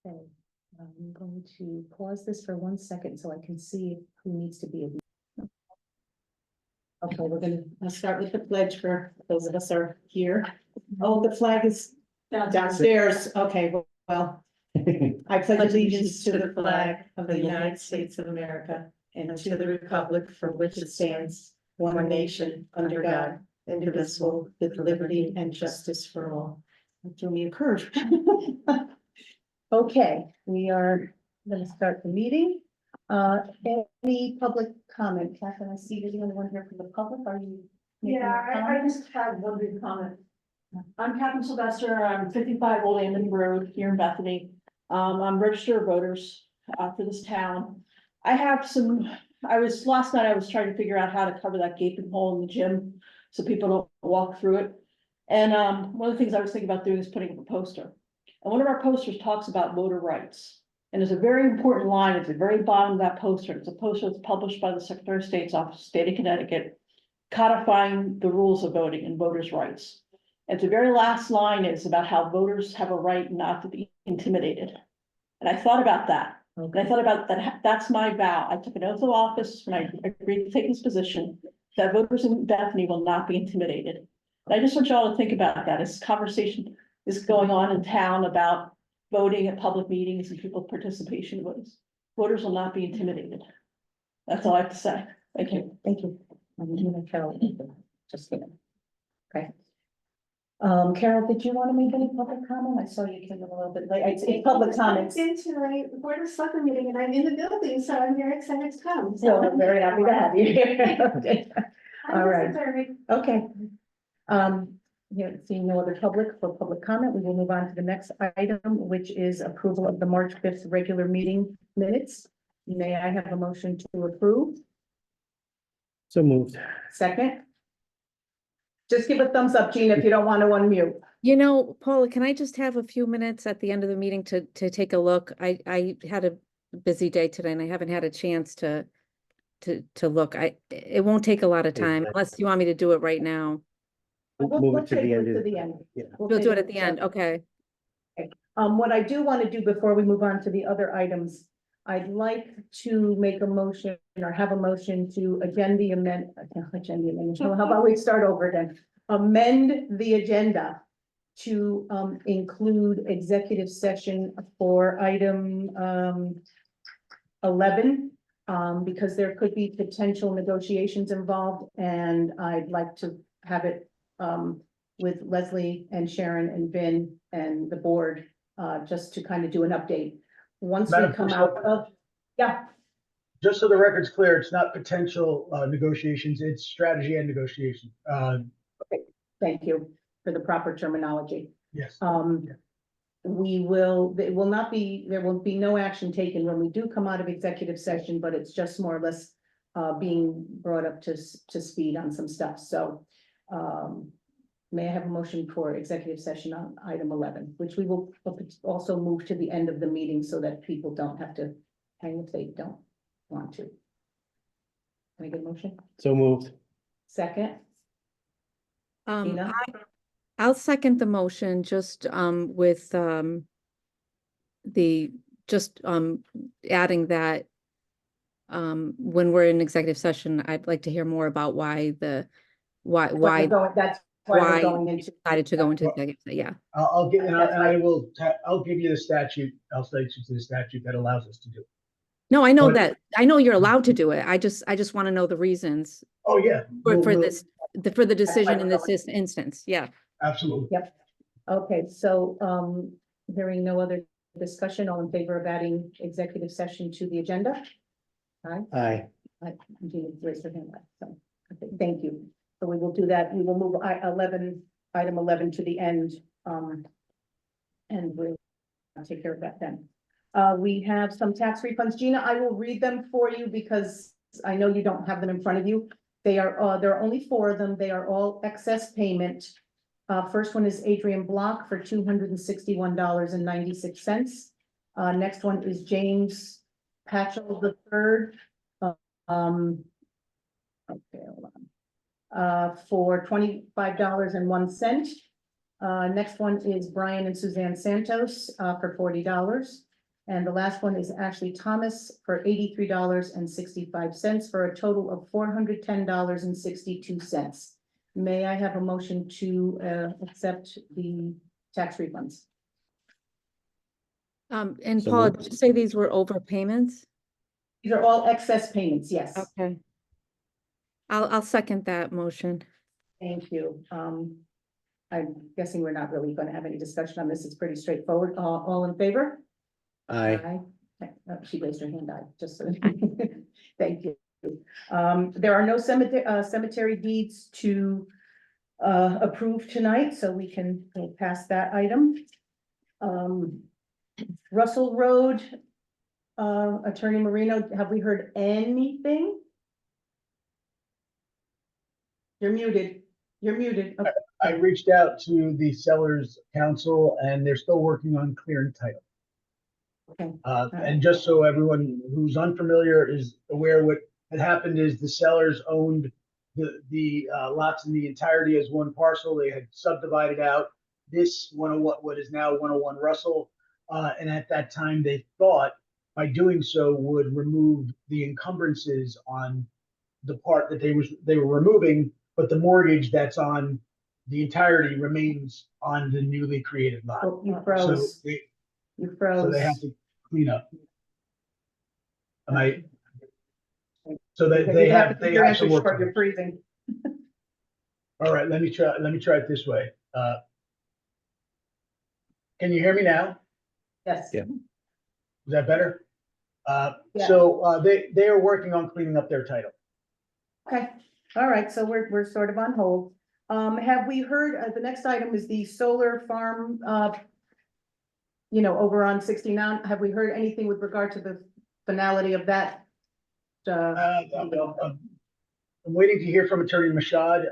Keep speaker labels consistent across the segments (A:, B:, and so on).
A: Okay, I'm going to pause this for 1 second so I can see who needs to be. Okay, let's start with the pledge for those of us are here. Oh, the flag is downstairs. Okay, well, I pledge allegiance to the flag of the United States of America and to the republic for which it stands, one nation, under God, indivisible, with liberty and justice for all. Threw me a curve. Okay, we are going to start the meeting. Any public comment? Catherine, I see there's anyone here from the public. Are you? making a
B: I
A: comment?
B: just have one big comment. I'm Catherine Sylvester. I'm 55 Old Amity Road here in Bethany. I'm registered voters for this town. last night I was trying to figure out how to cover that gaping hole in the gym so people don't walk through it. And one of the things I was thinking about doing is putting up a poster. And one of our posters talks about voter rights. And there's a very important line at the very bottom of that poster. It's a poster that's published by the Secretary of State's office, state of Connecticut, codifying the rules of voting and voters' rights. And the very last line is about how voters have a right not to be intimidated. And I thought about that.
A: Okay.
B: And I thought about that. That's my vow. I took an oath of office when I agreed to take this position, that voters in Bethany will not be intimidated. And I just want y'all to think about that as conversation is going on in town about voting at public meetings and people's participation votes. Voters will not be intimidated. That's all I have to say. Thank you.
A: Thank you. Carol, just kidding. Okay. Carol, did you want to make any public comment? I saw you came in a little bit late. It's public comments.
C: It's tonight, the Board of Selectmen meeting, and I'm in the building, so I'm very excited to come.
A: So I'm very happy to have you here. Okay. All right. Okay. Yeah, seeing no other public for public comment, we will move on to the next item, which is approval of the March 5th regular meeting minutes. May I have a motion to approve?
D: So moved.
A: Second? Just give a thumbs up, Gina, if you don't want to unmute.
E: You know, Paula, can I just have a few minutes at the end of the meeting to take a look? I had a busy day today and I haven't had a chance to look. It won't take a lot of time unless you want me to do it right now.
D: Move it to
A: take
D: the
A: it
D: end.
A: to the end.
D: Yeah.
E: We'll do it at the end. Okay.
A: What I do want to do before we move on to the other items, I'd like to make a motion or have a motion to how about we start over again? Amend the agenda to include executive session for item 11, because there could be potential negotiations involved, and I'd like to have it with Leslie and Sharon and Vin and the board, just to kind of do an update. Once we come out of, yeah.
F: Just so the record's clear, it's not potential negotiations, it's strategy and negotiation.
A: Okay, thank you for the proper terminology.
F: Yes.
A: There will be no action taken when we do come out of executive session, but it's just more or less being brought up to speed on some stuff. So may I have a motion for executive session on item 11, which we will also move to the end of the meeting so that people don't have to hang if they don't want to. Can I get a motion?
D: So moved.
A: Second? Tina?
E: I'll second the motion just with adding that when we're in executive session, I'd like to hear more about why
A: That's why we're going into.
E: decided to go into executive. Yeah.
F: I'll give you the statute. I'll say to the statute that allows us to do it.
E: No, I know that. I know you're allowed to do it. I just want to know the reasons
F: Oh, yeah.
E: for the decision in this instance. Yeah.
F: Absolutely.
A: Yep. Okay, so hearing no other discussion, all in favor of adding executive session to the agenda?
D: Aye.
A: Gina raised her hand. So, okay, thank you. So we will do that. We will move item 11 to the end. And we'll take care of that then. We have some tax refunds. Gina, I will read them for you because I know you don't have them in front of you. There are only 4 of them. They are all excess payment. First one is Adrian Block for $261.96. Next one is James Patchell III. Okay, hold on. For $25.01. Next one is Brian and Suzanne Santos for $40. And the last one is Ashley Thomas for $83.65 for a total of $410.62. May I have a motion to accept the tax refunds?
E: And
D: So
E: Paula,
D: moved.
E: did you say these were overpayments?
A: These are all excess payments, yes.
E: Okay. I'll second that motion.
A: Thank you. I'm guessing we're not really gonna have any discussion on this. It's pretty straightforward. All in favor?
D: Aye.
A: She raised her hand, just so. Thank you. There are no cemetery deeds to approve tonight, so we can go past that item. Russell Road, Attorney Marino, have we heard anything? You're muted. You're muted. Okay.
F: I reached out to the sellers council and they're still working on clearing title.
A: Okay.
F: And just so everyone who's unfamiliar is aware, what had happened is the sellers owned the lots in the entirety as one parcel. They had subdivided out this 101, what is now 101 Russell. And at that time, they thought by doing so would remove the encumbrances on the part that they were removing, but the mortgage that's on the entirety remains on the newly created lot.
A: Oh, you
F: So
A: froze.
F: they,
A: You
F: so
A: froze.
F: they have to clean up. Am I? So they
A: You're gonna
F: have
A: keep your
F: some
A: answer
F: work.
A: short.
F: to do.
A: You're freezing.
F: All right, let me try it this way. Can you hear me now?
A: Yes.
D: Yeah.
F: Is that better?
A: Yeah.
F: So they are working on cleaning up their title.
A: Okay, all right, so we're sort of on hold. Have we heard, the next item is the solar farm, over on 69. Have we heard anything with regard to the finality of that?
F: I'm waiting to hear from Attorney Mashad,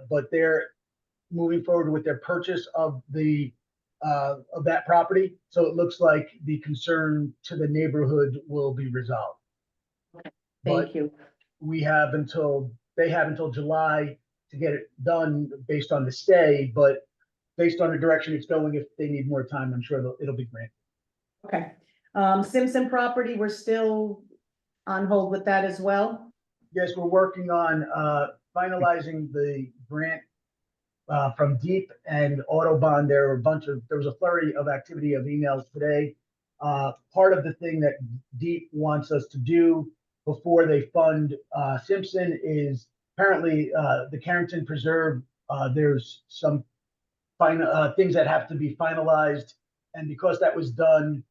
F: but they're moving forward with their purchase of that property. So it looks like the concern to the neighborhood will be resolved.
A: Thank you.
F: They have until July to get it done based on the stay, but based on the direction it's going, if they need more time, I'm sure it'll be granted.
A: Okay, Simpson property, we're still on hold with that as well.
F: Yes, we're working on finalizing the grant from Deep and Autobahn. There was a flurry of activity of emails today. Part of the thing that Deep wants us to do before they fund Simpson is apparently the Carrington Preserve. There's some things that have to be finalized, and because that was done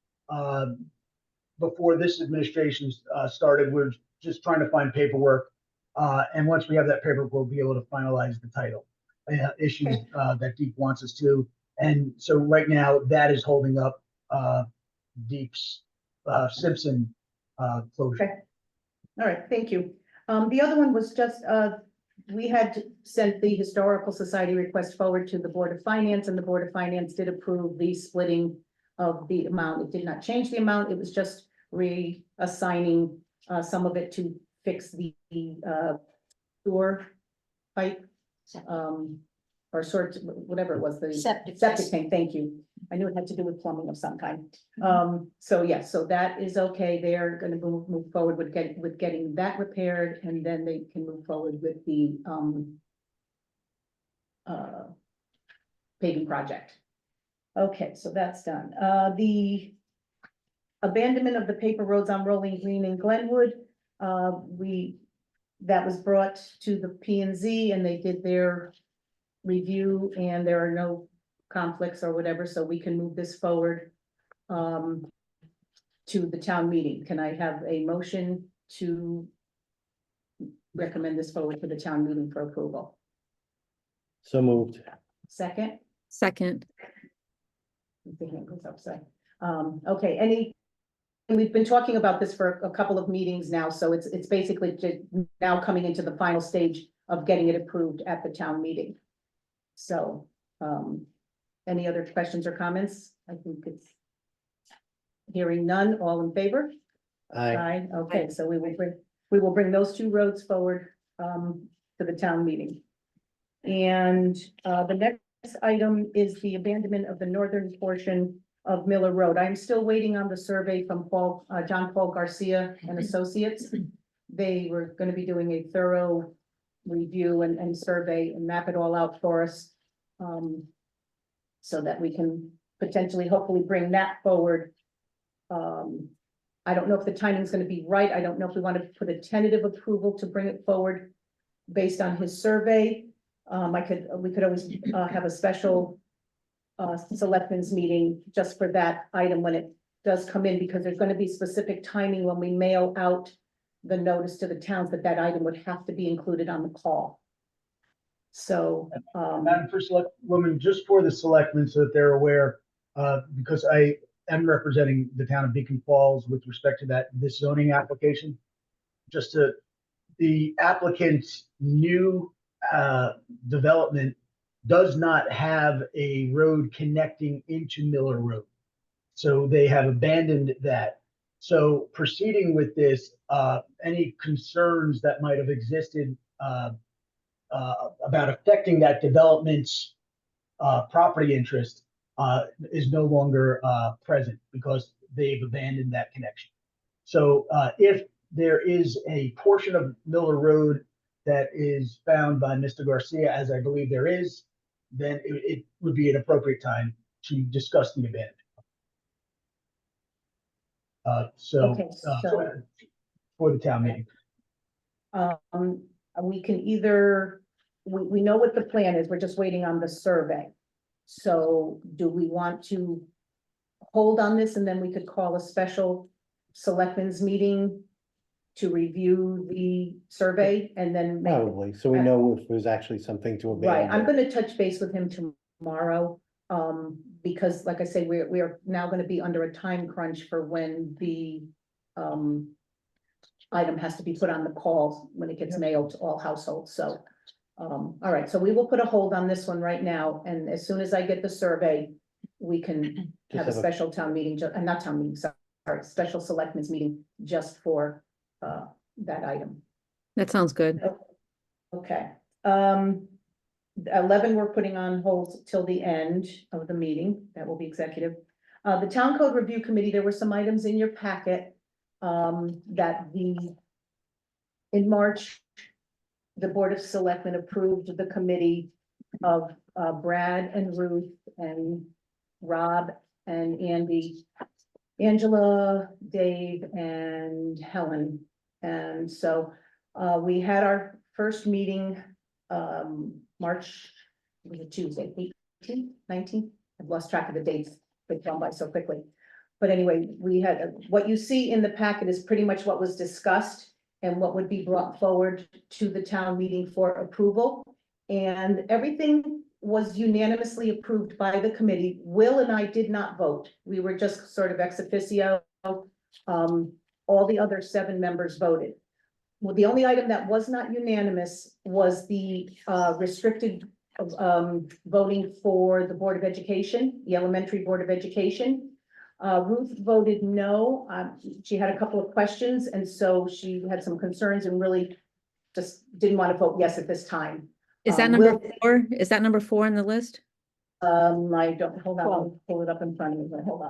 F: before this administration started, we're just trying to find paperwork. And once we have that paperwork, we'll be able to finalize the title issues that Deep wants us to. And so right now that is holding up Deep's Simpson closure.
A: Okay. All right, thank you. The other one was just, we had sent the Historical Society request forward to the Board of Finance, and the Board of Finance did approve the splitting of the amount. It did not change the amount. It was just reassigning some of it to fix the sewer pipe, or sort, whatever it was, the
C: Septic.
A: tank. Thank you. I knew it had to do with plumbing of some kind. So yes, so that is okay. They're gonna move forward with getting that repaired, and then they can move forward with the paving project. Okay, so that's done. The abandonment of the paper roads on Rolling Green in Glenwood, that was brought to the P and Z, and they did their review, and there are no conflicts or whatever, so we can move this forward to the town meeting. Can I have a motion to recommend this forward to the town meeting for approval?
D: So moved.
A: Second?
E: Second.
A: The hand goes up, sorry. Okay, we've been talking about this for a couple of meetings now, so it's basically just now coming into the final stage of getting it approved at the town meeting. So, any other questions or comments? I think it's hearing none, all in favor?
D: Aye.
A: Okay, so we will bring those two roads forward, to the town meeting. And, the next item is the abandonment of the northern portion of Miller Road. I'm still waiting on the survey from John Paul Garcia and Associates. They were gonna be doing a thorough review and survey and map it all out for us. So that we can potentially, hopefully bring that forward. I don't know if the timing's gonna be right. I don't know if we want to put a tentative approval to bring it forward based on his survey. We could always have a special selectmen's meeting just for that item when it does come in, because there's gonna be specific timing when we mail out the notice to the towns that that item would have to be included on the call. So,
F: Madam First Select Woman, just for the selectmen so that they're aware, because I am representing the town of Beacon Falls with respect to this zoning application. The applicant's new development does not have a road connecting into Miller Road. So they have abandoned that. So proceeding with this, any concerns that might have existed about affecting that development's property interest is no longer present because they've abandoned that connection. So if there is a portion of Miller Road that is found by Mr. Garcia, as I believe there is, then it would be an appropriate time to discuss the abandonment.
A: Okay,
F: For the town meeting.
A: we can either, we know what the plan is, we're just waiting on the survey. So do we want to hold on this and then we could call a special selectmen's meeting to review the survey and then make?
D: Probably, so we know if there's actually something to
A: Right, I'm
D: abandon.
A: gonna touch base with him tomorrow, because like I say, we are now gonna be under a time crunch for when the, item has to be put on the call when it gets mailed to all households, so. All right, so we will put a hold on this one right now, and as soon as I get the survey, we can have a special town meeting, not town meeting, sorry, special selectmen's meeting just for, that item.
E: That sounds good.
A: Okay, 11, we're putting on hold till the end of the meeting. That will be executive. The Town Code Review Committee, there were some items in your packet, that in March, the Board of Selectmen approved the committee of, Brad and Ruth and Rob and Andy, Angela, Dave, and Helen. And so, we had our first meeting, March, was it Tuesday, 18th, 19th? I've lost track of the dates, they've gone by so quickly. But anyway, we had, what you see in the packet is pretty much what was discussed and what would be brought forward to the town meeting for approval. And everything was unanimously approved by the committee. Will and I did not vote. We were just sort of ex officio. All the other 7 members voted. Well, the only item that was not unanimous was the restricted voting for the Board of Education, the Elementary Board of Education. Ruth voted no. She had a couple of questions, and so she had some concerns and really just didn't want to vote yes at this time.
E: Is that number 4? Is that number 4 on the list?
A: I don't, hold on, I'll pull it up in front of me, but hold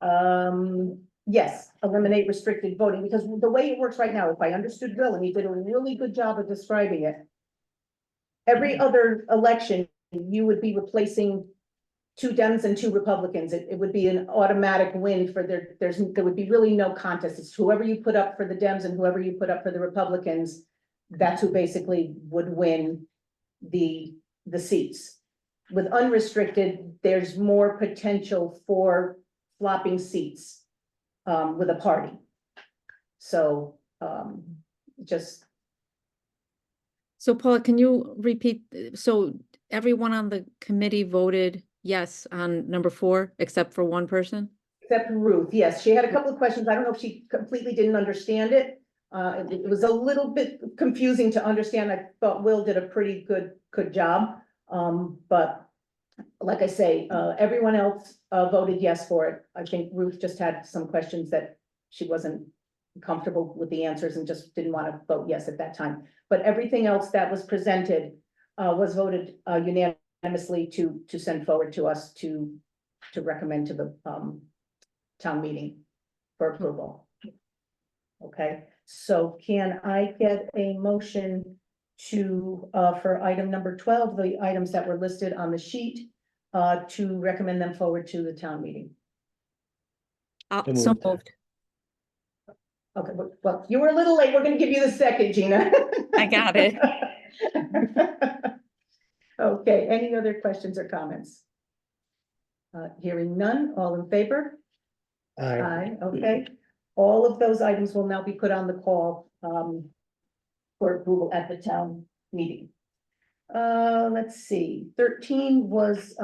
A: on. Yes, eliminate restricted voting, because the way it works right now, if I understood Bill, and he did a really good job of describing it. Every other election, you would be replacing 2 Dems and 2 Republicans. It would be an automatic win for there would be really no contest. It's whoever you put up for the Dems and whoever you put up for the Republicans, that's who basically would win the seats. With unrestricted, there's more potential for flopping seats with a party. So just.
E: So Paula, can you repeat? So everyone on the committee voted yes on number 4, except for one person?
A: Except Ruth, yes, she had a couple of questions. I don't know if she completely didn't understand it. It was a little bit confusing to understand. I thought Will did a pretty good job. But like I say, everyone else voted yes for it. I think Ruth just had some questions that she wasn't comfortable with the answers and just didn't want to vote yes at that time. But everything else that was presented was voted unanimously to send forward to us to to recommend to the, town meeting for approval. Okay, so can I get a motion to, for item number 12, the items that were listed on the sheet, to recommend them forward to the town meeting?
D: So
E: So
D: moved.
E: moved.
A: Okay, well, you were a little late. We're gonna give you the second, Gina.
E: I got it.
A: Okay, any other questions or comments? Hearing none, all in favor?
D: Aye.
A: Aye, okay. All of those items will now be put on the call, for approval at the town meeting. Let's see, 13 was,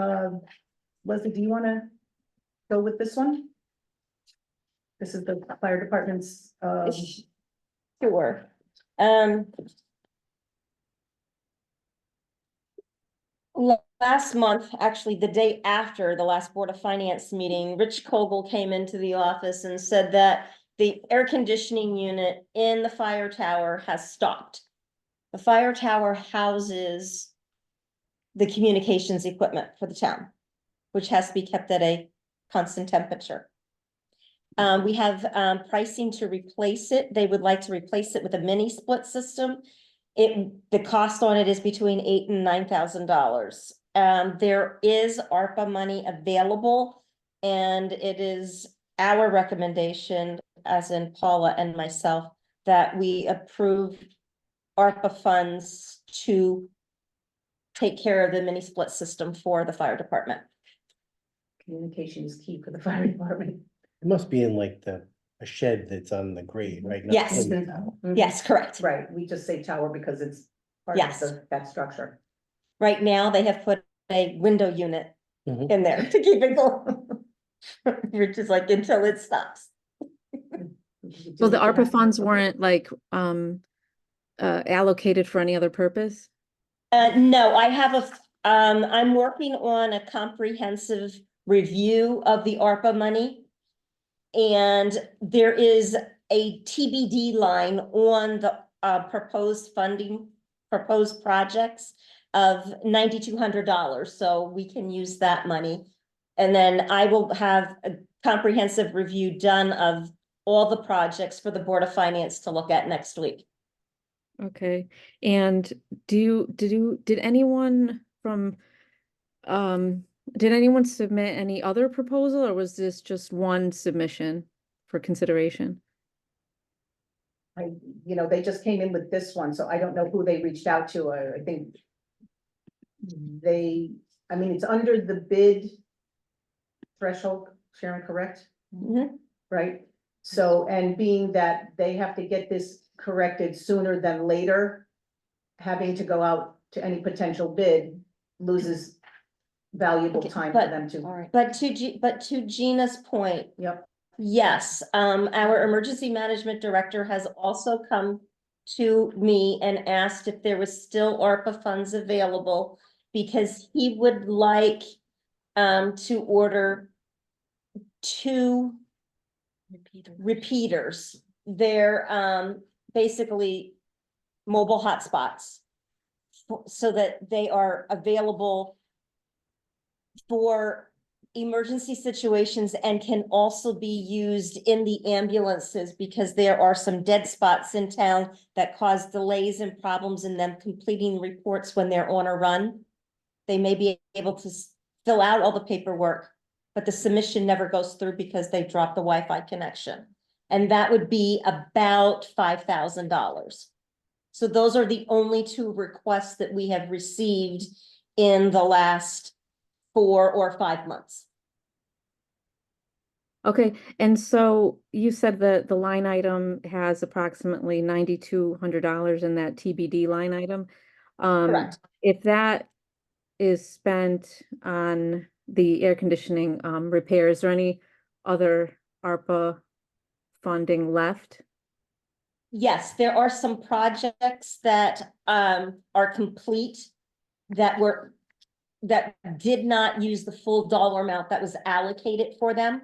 A: Leslie, do you wanna go with this one? This is the fire department's,
G: Sure. Last month, actually, the day after the last Board of Finance meeting, Rich Kogel came into the office and said that the air conditioning unit in the fire tower has stopped. The fire tower houses the communications equipment for the town, which has to be kept at a constant temperature. We have pricing to replace it. They would like to replace it with a mini split system. The cost on it is between $8,000 and $9,000. There is ARPA money available, and it is our recommendation, as in Paula and myself, that we approve ARPA funds to take care of the mini split system for the fire department.
A: communication is key for the fire department.
D: It must be in like a shed that's on the grade, right? Not
G: Yes.
D: in-
A: Mhm.
G: Yes, correct.
A: Right, we just say tower because it's part
G: Yes.
A: of that structure.
G: Right now, they have put a window unit
D: Mhm.
G: in there to keep it cool. Which is like until it stops.
E: So the ARPA funds weren't like, allocated for any other purpose?
G: No, I have I'm working on a comprehensive review of the ARPA money. And there is a TBD line on the proposed projects of $9,200, so we can use that money. And then I will have a comprehensive review done of all the projects for the Board of Finance to look at next week.
E: Okay, and did anyone from, did anyone submit any other proposal, or was this just one submission for consideration?
A: They just came in with this one, so I don't know who they reached out to. I think it's under the bid threshold, Sharon, correct?
G: Mhm.
A: Right? So, and being that they have to get this corrected sooner than later, having to go out to any potential bid loses valuable
G: Okay,
A: time for
G: but-
A: them to,
G: All right, but to Gina's point,
A: yep.
G: yes, our emergency management director has also come to me and asked if there was still ARPA funds available, because he would like to order 2 repeaters. They're basically mobile hotspots, so that they are available for emergency situations and can also be used in the ambulances, because there are some dead spots in town that cause delays and problems in them completing reports when they're on a run. They may be able to fill out all the paperwork, but the submission never goes through because they dropped the Wi-Fi connection. And that would be about $5,000. So those are the only 2 requests that we have received in the last 4 or 5 months.
E: Okay, and so you said that the line item has approximately $9,200 in that TBD line item.
G: Correct.
E: If that is spent on the air conditioning repairs, or any other ARPA funding left?
G: Yes, there are some projects that are complete that did not use the full dollar amount that was allocated for them.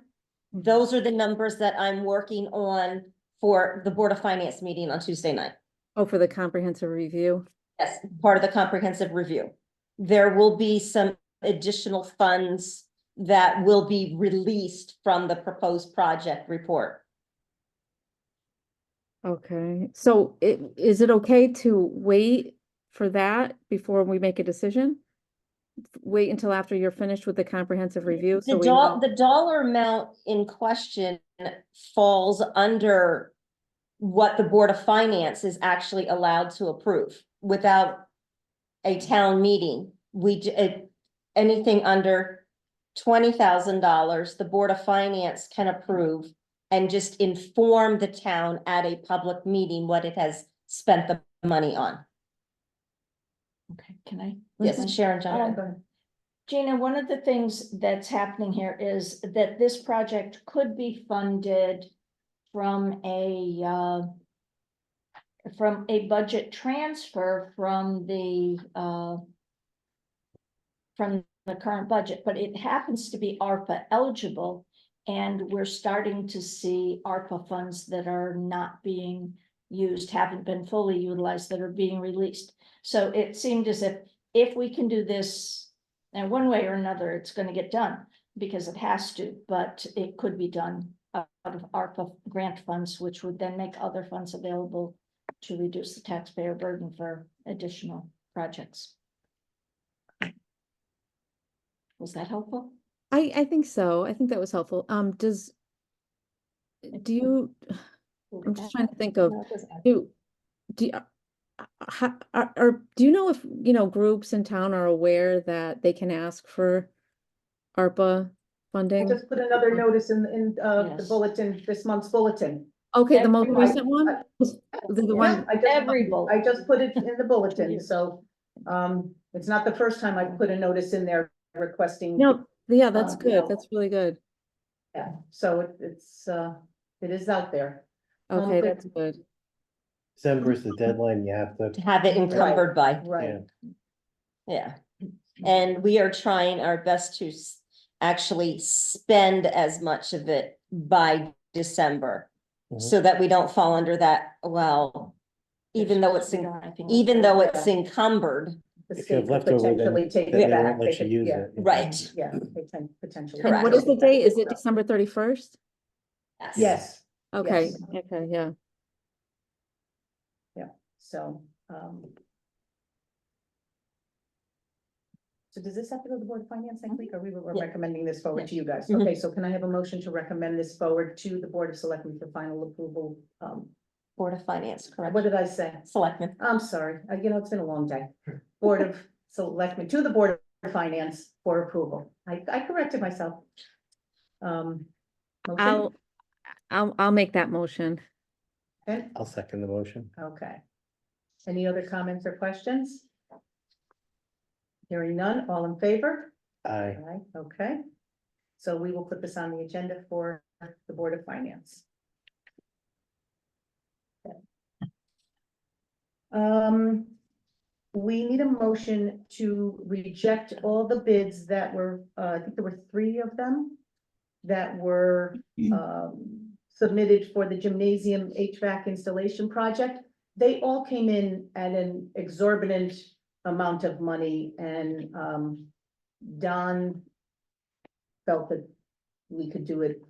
G: Those are the numbers that I'm working on for the Board of Finance meeting on Tuesday night.
E: Oh, for the comprehensive review?
G: Yes, part of the comprehensive review. There will be some additional funds that will be released from the proposed project report.
E: Okay, so is it okay to wait for that before we make a decision? Wait until after you're finished with the comprehensive review, so we know.
G: The dollar amount in question falls under what the Board of Finance is actually allowed to approve without a town meeting. Anything under $20,000, the Board of Finance can approve and just inform the town at a public meeting what it has spent the money on.
B: Okay, can I?
G: Yes, Sharon, John.
A: Go ahead.
B: Gina, one of the things that's happening here is that this project could be funded from a budget transfer from the current budget, but it happens to be ARPA eligible. And we're starting to see ARPA funds that are not being used, haven't been fully utilized, that are being released. So it seemed as if we can do this, and one way or another, it's gonna get done because it has to, but it could be done out of ARPA grant funds, which would then make other funds available to reduce the taxpayer burden for additional projects. Was that helpful?
E: I think so. I think that was helpful. Do you, I'm just trying to think of, do you, do you know if, groups in town are aware that they can ask for ARPA
A: I
E: funding?
A: just put another notice in the
B: Yes.
A: bulletin, this month's bulletin.
E: Okay, the most
B: Everybody-
E: recent one? The one,
A: I just put it in the bulletin,
B: Years.
A: so, it's not the first time I've put a notice in there requesting.
E: no, yeah, that's
A: you
E: good.
A: know,
E: That's really good.
A: Yeah, so it is out there.
E: Okay,
A: there-
E: that's good.
D: December is the deadline, you have
G: To
D: to,
G: have it encumbered by,
A: Right,
G: yeah. And we are trying our best to actually spend as much of it by December.
D: Mhm.
G: So that we don't fall under that, well, even though it's encumbered,
A: the
D: if you
A: state
D: have
A: could
D: leftover, then
A: potentially take
D: they
A: it back.
D: won't let
A: They
D: you
A: could-
D: use
A: yeah,
D: it.
G: right?
A: Yeah, they can potentially.
G: Correct.
E: And what is the
A: take it back.
E: date? Is it December 31st?
A: Yes,
E: Okay,
A: Yes.
E: okay, yeah.
A: so, so does this have to go to the Board of Finance next week, or we were
G: Yeah.
A: recommending this forward to you guys?
G: Mhm.
A: Okay, so can I have a motion to recommend this forward to the Board of Selectmen for final approval?
G: Board of Finance, correct?
A: What did I say?
G: Selectmen.
A: I'm sorry, it's been a long day. Board of Selectmen, to the Board of Finance for approval. I corrected myself. Motion?
E: I'll make that motion.
A: Okay.
D: I'll second the motion.
A: Okay. Any other comments or questions? Hearing none, all in favor?
D: Aye.
A: Aye, okay. So we will put this on the agenda for the Board of Finance. We need a motion to reject all the bids that were, I think there were 3 of them that were submitted for the gymnasium HVAC installation project. They all came in at an exorbitant amount of money, and Don felt that we could do it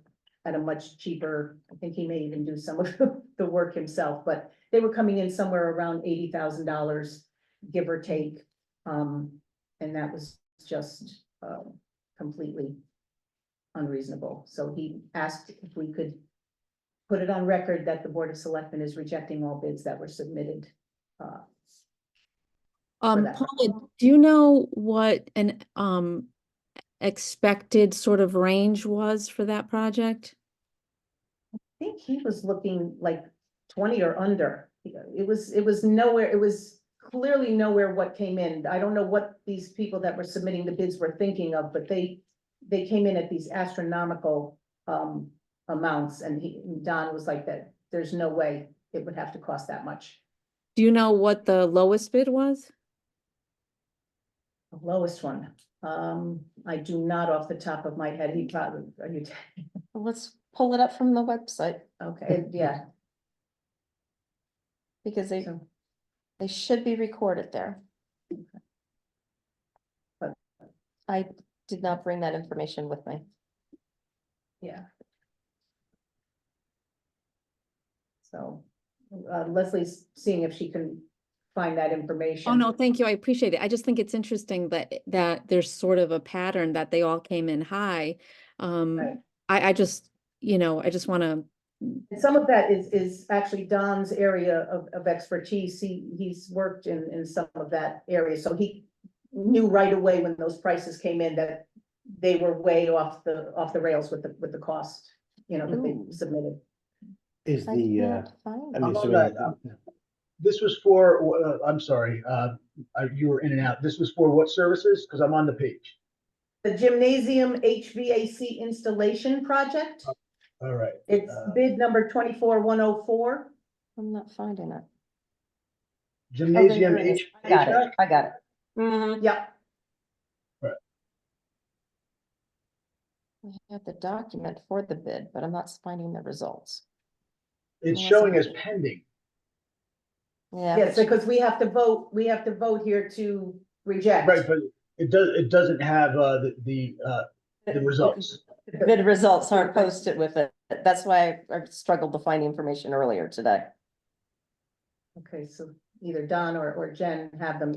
A: at a much cheaper. I think he may even do some of the work himself, but they were coming in somewhere around $80,000, give or take. And that was just completely unreasonable. So he asked if we could put it on record that the Board of Selectmen is rejecting all bids that were submitted. that.
E: Paula, do you know what an expected sort of range was for that project?
A: I think he was looking like 20 or under. It was nowhere, it was clearly nowhere what came in. I don't know what these people that were submitting the bids were thinking of, but they came in at these astronomical amounts, and Don was like that, there's no way it would have to cost that much.
E: Do you know what the lowest bid was?
A: The lowest one, I do not off the top of my head. He probably, are you,
G: Let's pull it up from the website
A: okay, yeah.
G: because
A: So,
G: they should be recorded there.
A: But-
G: I did not bring that information with me.
A: Yeah. So, Leslie's seeing if she can find that information.
E: Oh, no, thank you. I appreciate it. I just think it's interesting that there's sort of a pattern that they all came in high.
A: Right.
E: I just, I just want to,
A: And some of that is actually Don's area of expertise. He's worked in some of that area, so he knew right away when those prices came in that they were way off the rails with the cost, that they
G: Ooh.
A: submitted.
D: Is
G: I
D: the,
G: can't find
D: I'm
G: it.
F: I'm on
D: assuming,
F: that. This was for, I'm sorry, you were in and out. This was for what services? Because I'm on the page.
A: The gymnasium HVAC installation project,
F: All right.
A: it's bid number 24104.
G: I'm not finding it.
F: Gymnasium
G: here it is.
F: H.
G: I got it,
F: HVAC?
G: I got it. Mhm.
A: Yeah,
G: I have the document for the bid, but I'm not finding the results.
F: It's
G: Unless
F: showing
G: I'm-
F: as pending.
G: Yeah.
A: yes, because we have to vote here to reject.
F: Right, but it doesn't have the results.
G: Bid results aren't posted with it. That's why I struggled to find the information earlier today.
A: Okay, so either Don or Jen have them.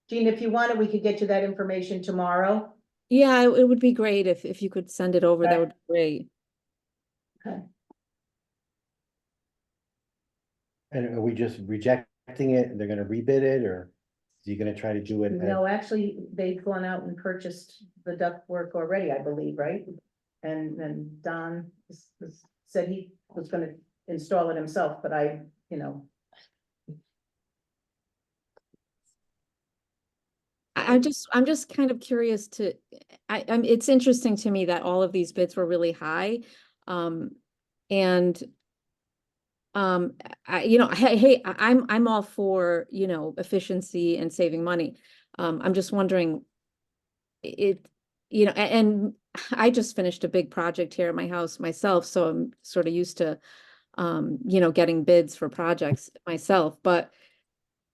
A: Jean, if you wanted, we could get you that information tomorrow.
E: yeah, it would be great if you could send it over. That
A: Okay.
E: would be great.
A: Okay.
D: and are we just rejecting it and they're gonna rebid it, or is he gonna try to do it?
A: No, actually, they've gone out and purchased the ductwork already, I believe, right? And Don said he was gonna install it himself, but
E: I'm just kind of curious it's interesting to me that all of these bids were really high. And I'm all for, efficiency and saving money. I'm just wondering and I just finished a big project here at my house myself, so I'm sort of used to, getting bids for projects myself, but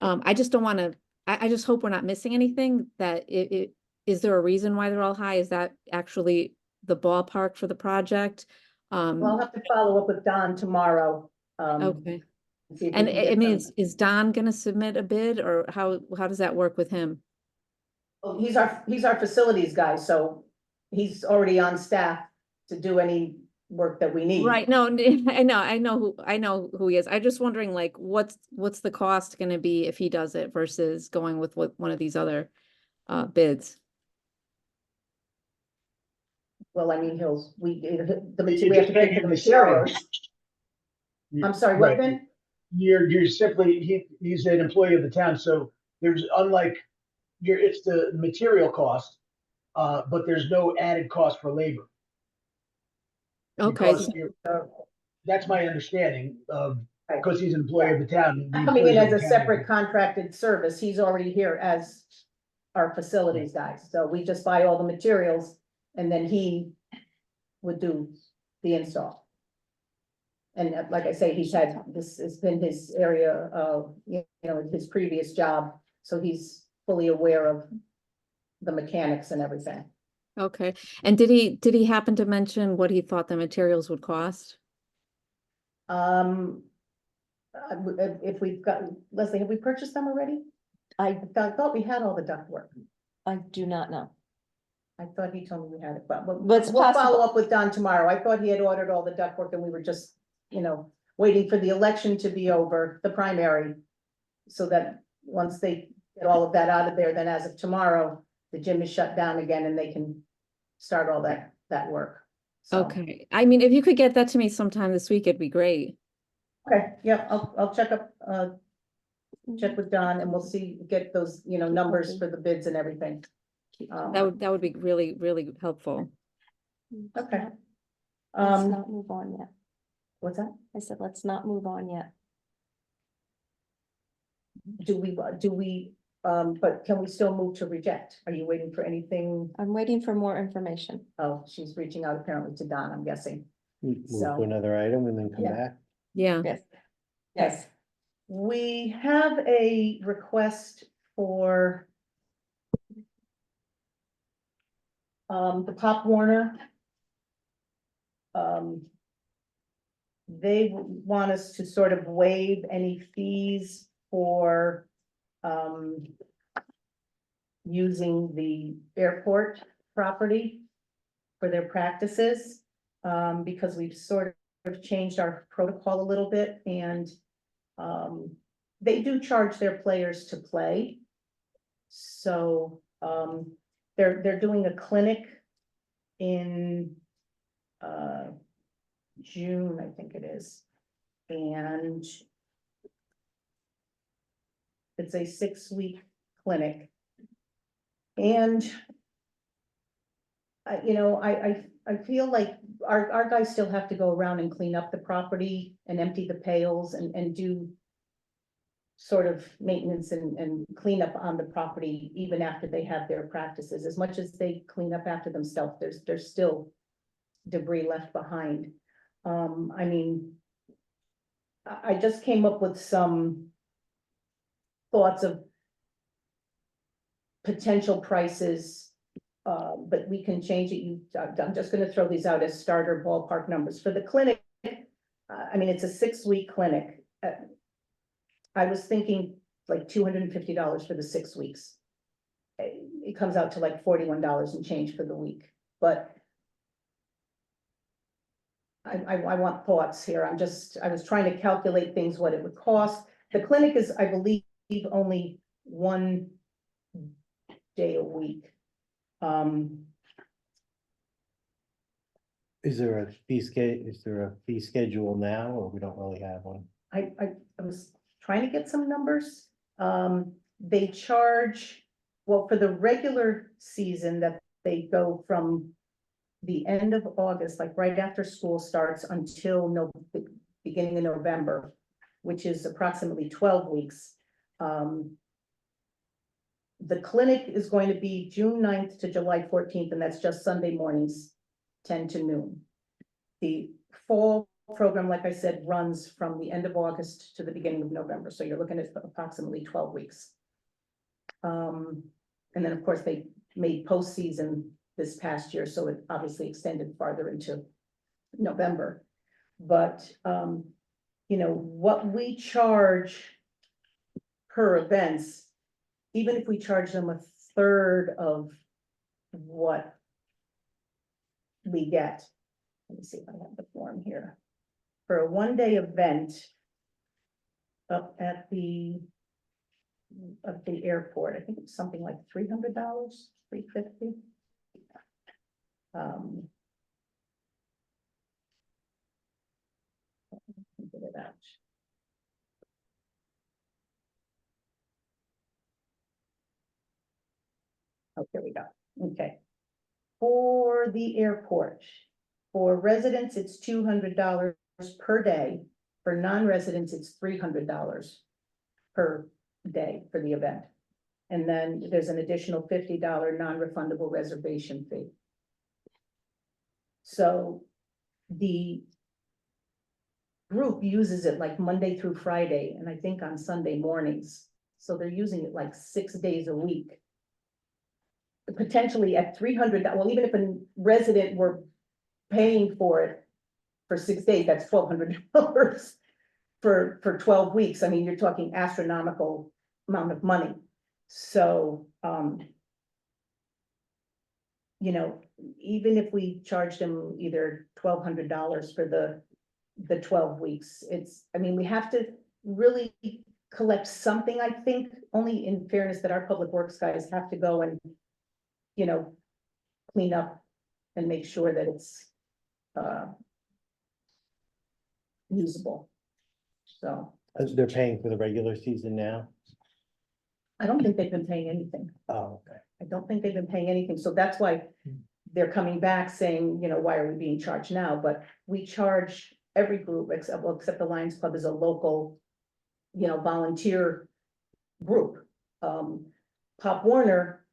E: I just don't want to, I just hope we're not missing anything, that is there a reason why they're all high? Is that actually the ballpark for the project?
A: well, I'll have to follow up with Don tomorrow.
E: Okay.
A: See if we
E: And
A: can
E: I
A: get
E: mean,
A: some-
E: is Don gonna submit a bid, or how does that work with him?
A: Oh, he's our facilities guy, so he's already on staff to do any work that we need.
E: Right, no, I know who he is. I'm just wondering, like, what's the cost gonna be if he does it versus going with one of these other bids?
A: Well, I mean, we have to
F: You're
A: pay
F: just
A: for
F: paying
A: the
F: him the salary.
A: materials. I'm sorry, what,
F: Right.
A: Ben?
F: You're simply, he's an employee of the town, so there's it's the material cost, but there's no added cost for labor.
E: Okay,
F: Because that's my understanding of, because he's an employee of the town. the
A: Coming in
F: employees of
A: as a
F: the town-
A: separate contracted service, he's already here as our facilities guy, so we just buy all the materials and then he would do the install. And like I say, this has been his area of, his previous job, so he's fully aware of the mechanics and everything.
E: okay. And did he happen to mention what he thought the materials would cost?
A: If we've got, Leslie, have we purchased them already?
G: I
A: thought we had all the ductwork.
G: do not know.
A: I thought he told me we had it, but
G: It's
A: we'll
G: possible.
A: follow up with Don tomorrow. I thought he had ordered all the ductwork and we were just, waiting for the election to be over, the primary. So that once they get all of that out of there, then as of tomorrow, the gym is shut down again and they can start all that work. So,
E: Okay, I mean, if you could get that to me sometime this week, it'd be great.
A: okay, yeah, I'll check with Don and we'll get those, numbers for the bids and everything.
E: That would be really, really helpful.
A: Okay.
G: Let's not move on yet.
A: What's that?
G: I said, let's not move on yet.
A: Do we, but can we still move to reject? Are you waiting for anything?
G: I'm waiting for more information.
A: Oh, she's reaching out apparently to Don, I'm guessing.
D: Move
A: So-
D: to another item and then come
A: Yeah.
D: back?
E: Yeah,
G: Yes. Yes.
A: We have a request for The Pop Warner. They want us to sort of waive any fees for, using the airport property for their practices, because we've sort of changed our protocol a little bit, and they do charge their players to play. So, they're doing a clinic in June, I think it is. And it's a 6-week clinic. And I feel like our guys still have to go around and clean up the property and empty the pails and do sort of maintenance and cleanup on the property, even after they have their practices. As much as they clean up after themselves, there's still debris left behind. I mean, I just came up with some thoughts of potential prices, but we can change it. I'm just gonna throw these out as starter ballpark numbers. For the clinic, I mean, it's a 6-week clinic. I was thinking like $250 for the 6 weeks. It comes out to like $41 and change for the week, but I want thoughts here. I was trying to calculate things, what it would cost. The clinic is, I believe, only 1 day a week.
D: Is there a fee schedule now, or we don't really have one?
A: I was trying to get some numbers. They charge, well, for the regular season that they go from the end of August, like right after school starts, until the beginning of November, which is approximately 12 weeks. The clinic is going to be June 9th to July 14th, and that's just Sunday mornings, 10 to noon. The fall program, like I said, runs from the end of August to the beginning of November, so you're looking at approximately 12 weeks. And then, of course, they made postseason this past year, so it obviously extended farther into November. But, what we charge per events, even if we charge them a third of what we get. Let me see if I have the form here. For a 1-day event up at the airport, I think it's something like $300, $350. Get it out. Oh, here we go. Okay. For the airport, for residents, it's $200 per day. For non-residents, it's $300 per day for the event. And then there's an additional $50 non-refundable reservation fee. So the group uses it like Monday through Friday, and I think on Sunday mornings. So they're using it like 6 days a week. Potentially at $300, well, even if a resident were paying for it for 6 days, that's $1,200 for 12 weeks. I mean, you're talking astronomical amount of money. So, even if we charge them either $1,200 for the 12 weeks, we have to really collect something, I think, only in fairness that our public works guys have to go and clean up and make sure that it's usable. So
D: They're paying for the regular season now?
A: I don't think they've been paying anything.
D: Oh, okay.
A: I don't think they've been paying anything. So that's why they're coming back saying, why are we being charged now? But we charge every group except the Lions Club is a local, volunteer group. Pop Warner,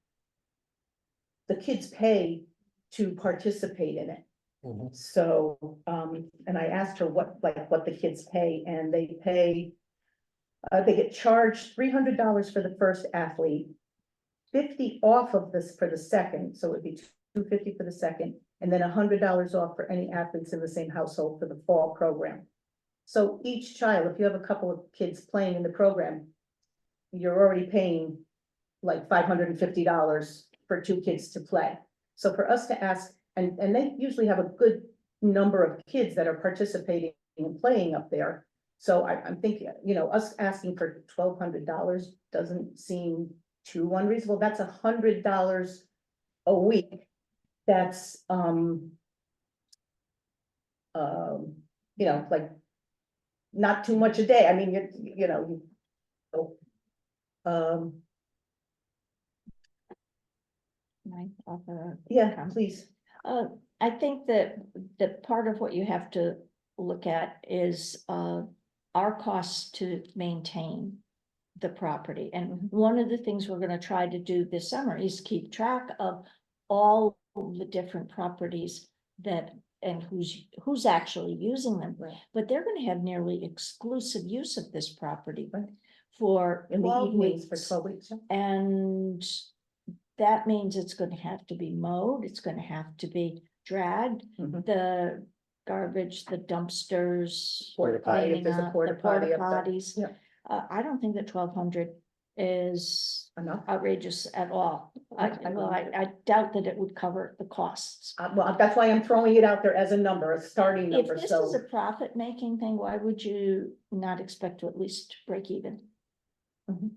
A: the kids pay to participate in it.
D: Mhm.
A: So, and I asked her what the kids pay, and they get charged $300 for the first athlete, 50 off of this for the second, so it'd be $250 for the second, and then $100 off for any athletes in the same household for the fall program. So each child, if you have a couple of kids playing in the program, you're already paying like $550 for 2 kids to play. So for us to ask, and they usually have a good number of kids that are participating and playing up there. So I'm thinking, you know, us asking for $1,200 doesn't seem too unreasonable. That's $100 a week. That's, you know, like, not too much a day. I mean, you know,
H: Can I offer
A: yeah,
H: comment?
A: please.
H: I think that part of what you have to look at is our costs to maintain the property. And one of the things we're gonna try to do this summer is keep track of all the different properties that, and who's actually using them.
A: Right.
H: But they're gonna have nearly exclusive use of this property
A: Right.
H: for
A: In the
H: 12
A: evenings for
H: weeks.
A: 12 weeks.
H: And that means it's gonna have to be mowed, it's gonna have to be dragged,
A: Mhm.
H: the garbage, the dumpsters.
A: Porta potty, if
H: cleaning
A: there's a
H: up,
A: porta
H: the
A: potty up there.
H: potties.
A: Yeah.
H: I don't think that 1,200 is
A: Enough.
H: outrageous at all. I doubt that it would cover the costs.
A: Well, that's why I'm throwing it out there as a number, a starting
H: If
A: number,
H: this is
A: so.
H: a profit-making thing, why would you not expect to at least break even?
A: Mhm.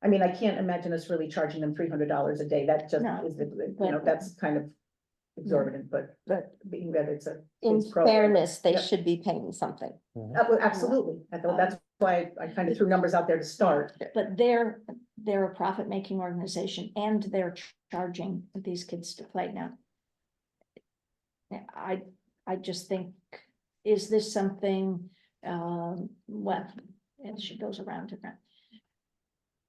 A: I mean, I can't imagine us really charging them $300 a day. That just
H: No,
A: is, you
H: but-
A: know, that's kind of exorbitant, but being that it's a.
G: In
A: kids program.
G: fairness, they
A: Yep.
G: should be paying something.
A: Well, absolutely. That's why I kind of threw numbers out there to start.
H: But they're a profit-making organization and they're charging these kids to play now. I just think, is this something, well, and she goes around and around.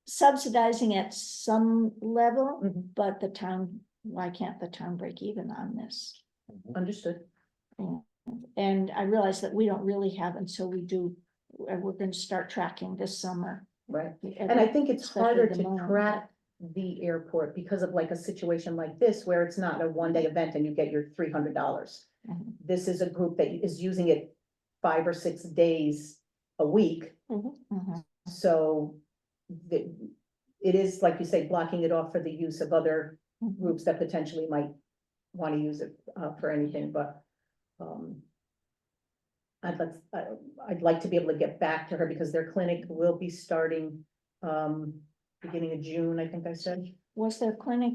H: Subsidizing at some level,
A: Mhm.
H: but the town, why can't the town break even on this?
A: Understood.
H: And I realize that we don't really have until we do, we're gonna start tracking this summer.
A: Right. And I think it's
H: Especially
A: harder
H: the
A: to
H: mowing,
A: track the airport because of like a situation like this where it's not a one-day event and you get your $300.
H: Mhm.
A: This is a group that is using it 5 or 6 days a week.
H: Mhm.
A: So it is, like you say, blocking it off for the use of other
H: Mhm.
A: groups that potentially might want to use it for anything, but I'd like to be able to get back to her because their clinic will be starting beginning of June, I think I said.
H: Was their clinic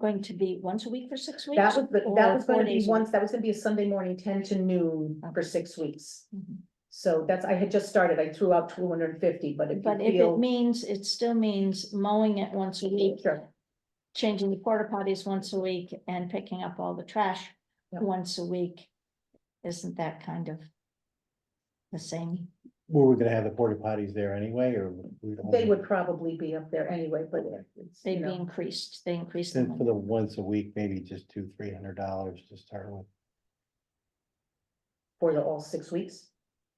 H: going to be once a week for 6 weeks?
A: That was
H: or
A: going
H: 4
A: to be
H: days a
A: once,
H: week?
A: that was gonna be a Sunday morning, 10 to noon for 6 weeks.
H: Mhm.
A: So I had just started, I threw out 250, but if
H: But
A: you
H: if it
A: feel.
H: means, it still means mowing it once a week,
A: Sure,
H: changing the porta potties once a week and picking up all the trash
A: Yep.
H: once a week. Isn't that kind of the same?
D: Were we gonna have the porta potties there anyway, or? we don't-
A: they would probably be up there anyway, but it's,
H: They'd
A: you
H: be
A: know,
H: increased, they increased
D: Then for
H: them.
D: the once a week, maybe just $200-300 to start with.
A: for all 6 weeks.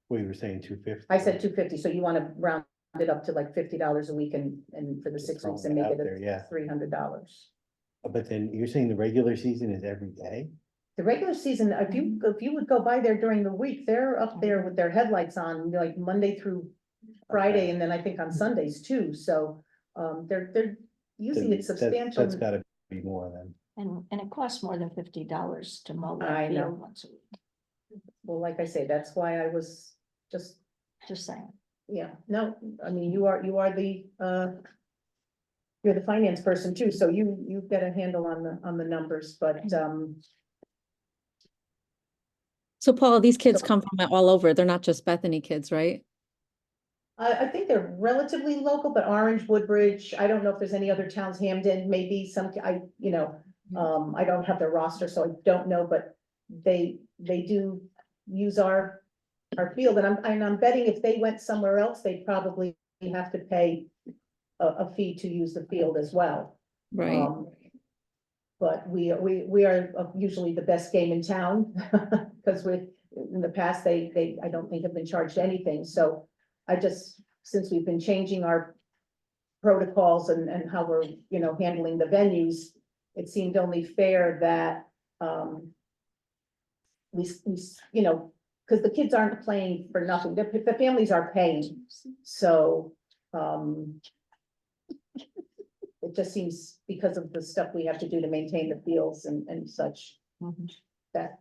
D: We were saying 250.
A: I said 250, so you want to round it up to like $50 a week and for the
D: Just
A: 6 weeks
D: throwing
A: and
D: it
A: make
D: out
A: it
D: there, yeah.
A: $300.
D: But then you're saying the regular season is every day?
A: The regular season, if you would go by there during the week, they're up there with their headlights on, like Monday through Friday,
D: Okay.
A: and then I think on Sundays too, so, they're using
D: Then
A: it substantial.
D: That's gotta be more than.
H: And it costs more than $50 to mow
A: I
H: that
A: know.
H: field once a week,
A: Well, like I say, that's why I was just,
H: just saying.
A: yeah, no, I mean, you're the finance person too, so you get a handle on the numbers, but,
E: So Paul, these kids
A: So-
E: come from all over. They're not just Bethany kids, right?
A: I think they're relatively local, but Orange, Woodbridge, I don't know if there's any other towns, Hamden, maybe some, I don't have their roster, so I don't know, but they do use our field, and I'm betting if they went somewhere else, they'd probably have to pay a fee to use the field as well.
E: Right.
A: But we are usually the best game in town, because in the past, I don't think have been charged anything, so I just, since we've been changing our protocols and how we're, you know, handling the venues, it seemed only fair that, you know, because the kids aren't playing for nothing, the families are paying, so, it just seems because of the stuff we have to do to maintain the fields and such, that,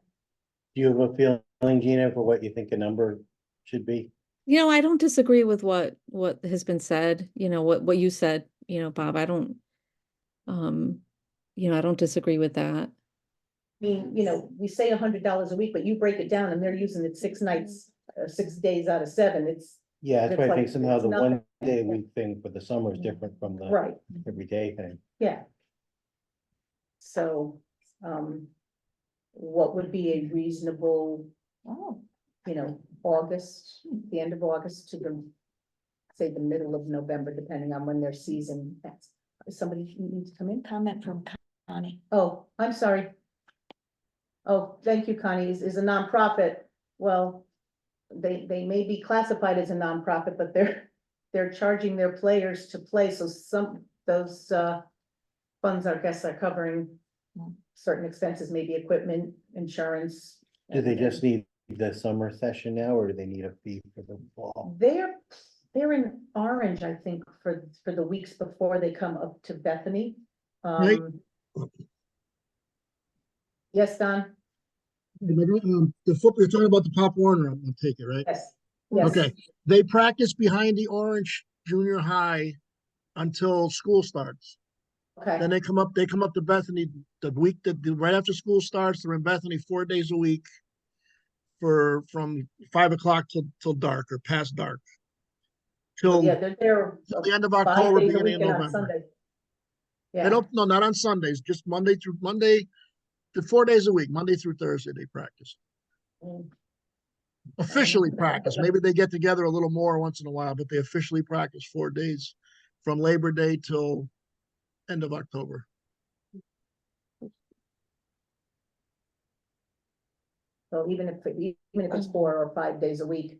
D: Do you have a feeling, Gina, for what you think a number should be?
E: You know, I don't disagree with what has been said, you know, what you said, you know, Bob, I don't, you know, I don't disagree with that.
A: I mean, you know, we say $100 a week, but you break it down and they're using it 6 nights, 6 days out of 7, it's,
D: Yeah, that's why I think
A: It's
D: somehow the
A: nothing.
D: 1 day a week thing for the summer is different from the
A: right,
D: everyday thing.
A: yeah. So, what would be a reasonable,
H: Oh,
A: you know, August, the end of August to the, say, the middle of November, depending on when their season ends. Somebody needs to come in?
H: comment from Connie.
A: Oh, I'm sorry. Oh, thank you, Connie, is a nonprofit. Well, they may be classified as a nonprofit, but they're charging their players to play, so those funds, I guess, are covering certain expenses, maybe equipment, insurance.
D: Do they
A: and-
D: just need the summer session now, or do they need a fee for the fall?
A: They're in Orange, I think, for the weeks before they come up to Bethany.
F: Right.
A: Yes, Don?
F: The football, you're talking about the Pop Warner, I'll take it, right?
A: Yes. Yes.
F: Okay, they practice behind the Orange Junior High until school starts.
A: Okay,
F: Then they come up to Bethany the week right after school starts. They're in Bethany 4 days a week from 5 o'clock till dark or past dark.
A: so
F: Till
A: yeah, they're there.
F: the end of
A: 5
F: October,
A: days a
F: beginning
A: week
F: of
A: and on
F: November.
A: Sunday.
F: They
A: Yeah,
F: don't, no, not on Sundays, just Monday, the 4 days a week, Monday through Thursday, they practice.
A: Mm.
F: Officially practice. Maybe they get together a little more once in a while, but they officially practice 4 days from Labor Day till end of October.
A: so even if it's 4 or 5 days a week,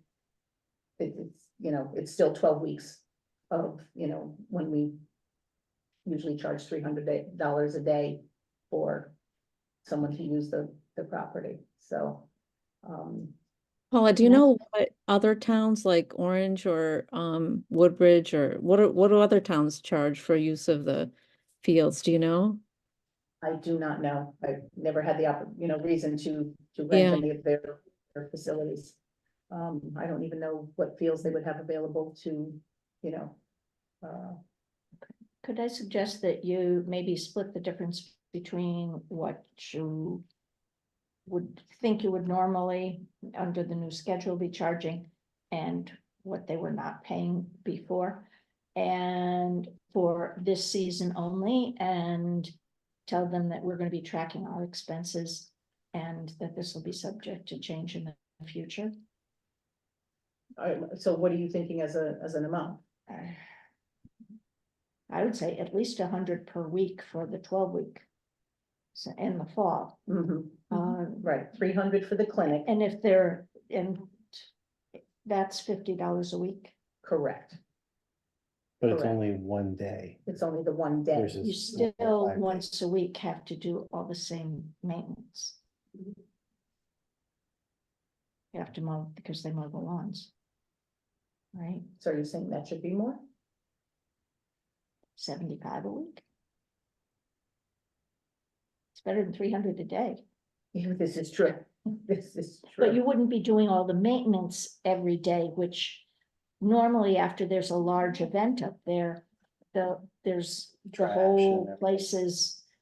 A: it's, you know, it's still 12 weeks of, you know, when we usually charge $300 a day for someone to use the property, so.
E: Paula, do you
H: Yes.
E: know what other towns like Orange or Woodbridge or what do other towns charge for use of the fields? Do you know?
A: I do not know. I've never had the reason to rent
E: Yeah.
A: any of their facilities. I don't even know what fields they would have available to, you know.
H: Could I suggest that you maybe split the difference between what you would think you would normally, under the new schedule, be charging and what they were not paying before? And for this season only, and tell them that we're gonna be tracking our expenses and that this will be subject to change in the future.
A: So what are you thinking as an amount?
H: I would say at least 100 per week for the 12-week. So in the fall.
A: Mhm.
H: Um,
A: Right, 300 for the clinic,
H: and that's $50 a week.
A: correct.
D: But it's
A: Correct.
D: only 1 day
A: It's only the one day.
D: versus.
H: You still
D: 5 days.
H: once a week have to do all the same maintenance. You have to mow because they mow the lawns. Right,
A: So you're saying that should be more?
H: 75 a week. It's better than 300 a day.
A: Yeah, this is true. This is true.
H: But you wouldn't be doing all the maintenance every day, which normally after there's a large event up there, there's the
D: Trash and
H: whole
D: everything.
H: place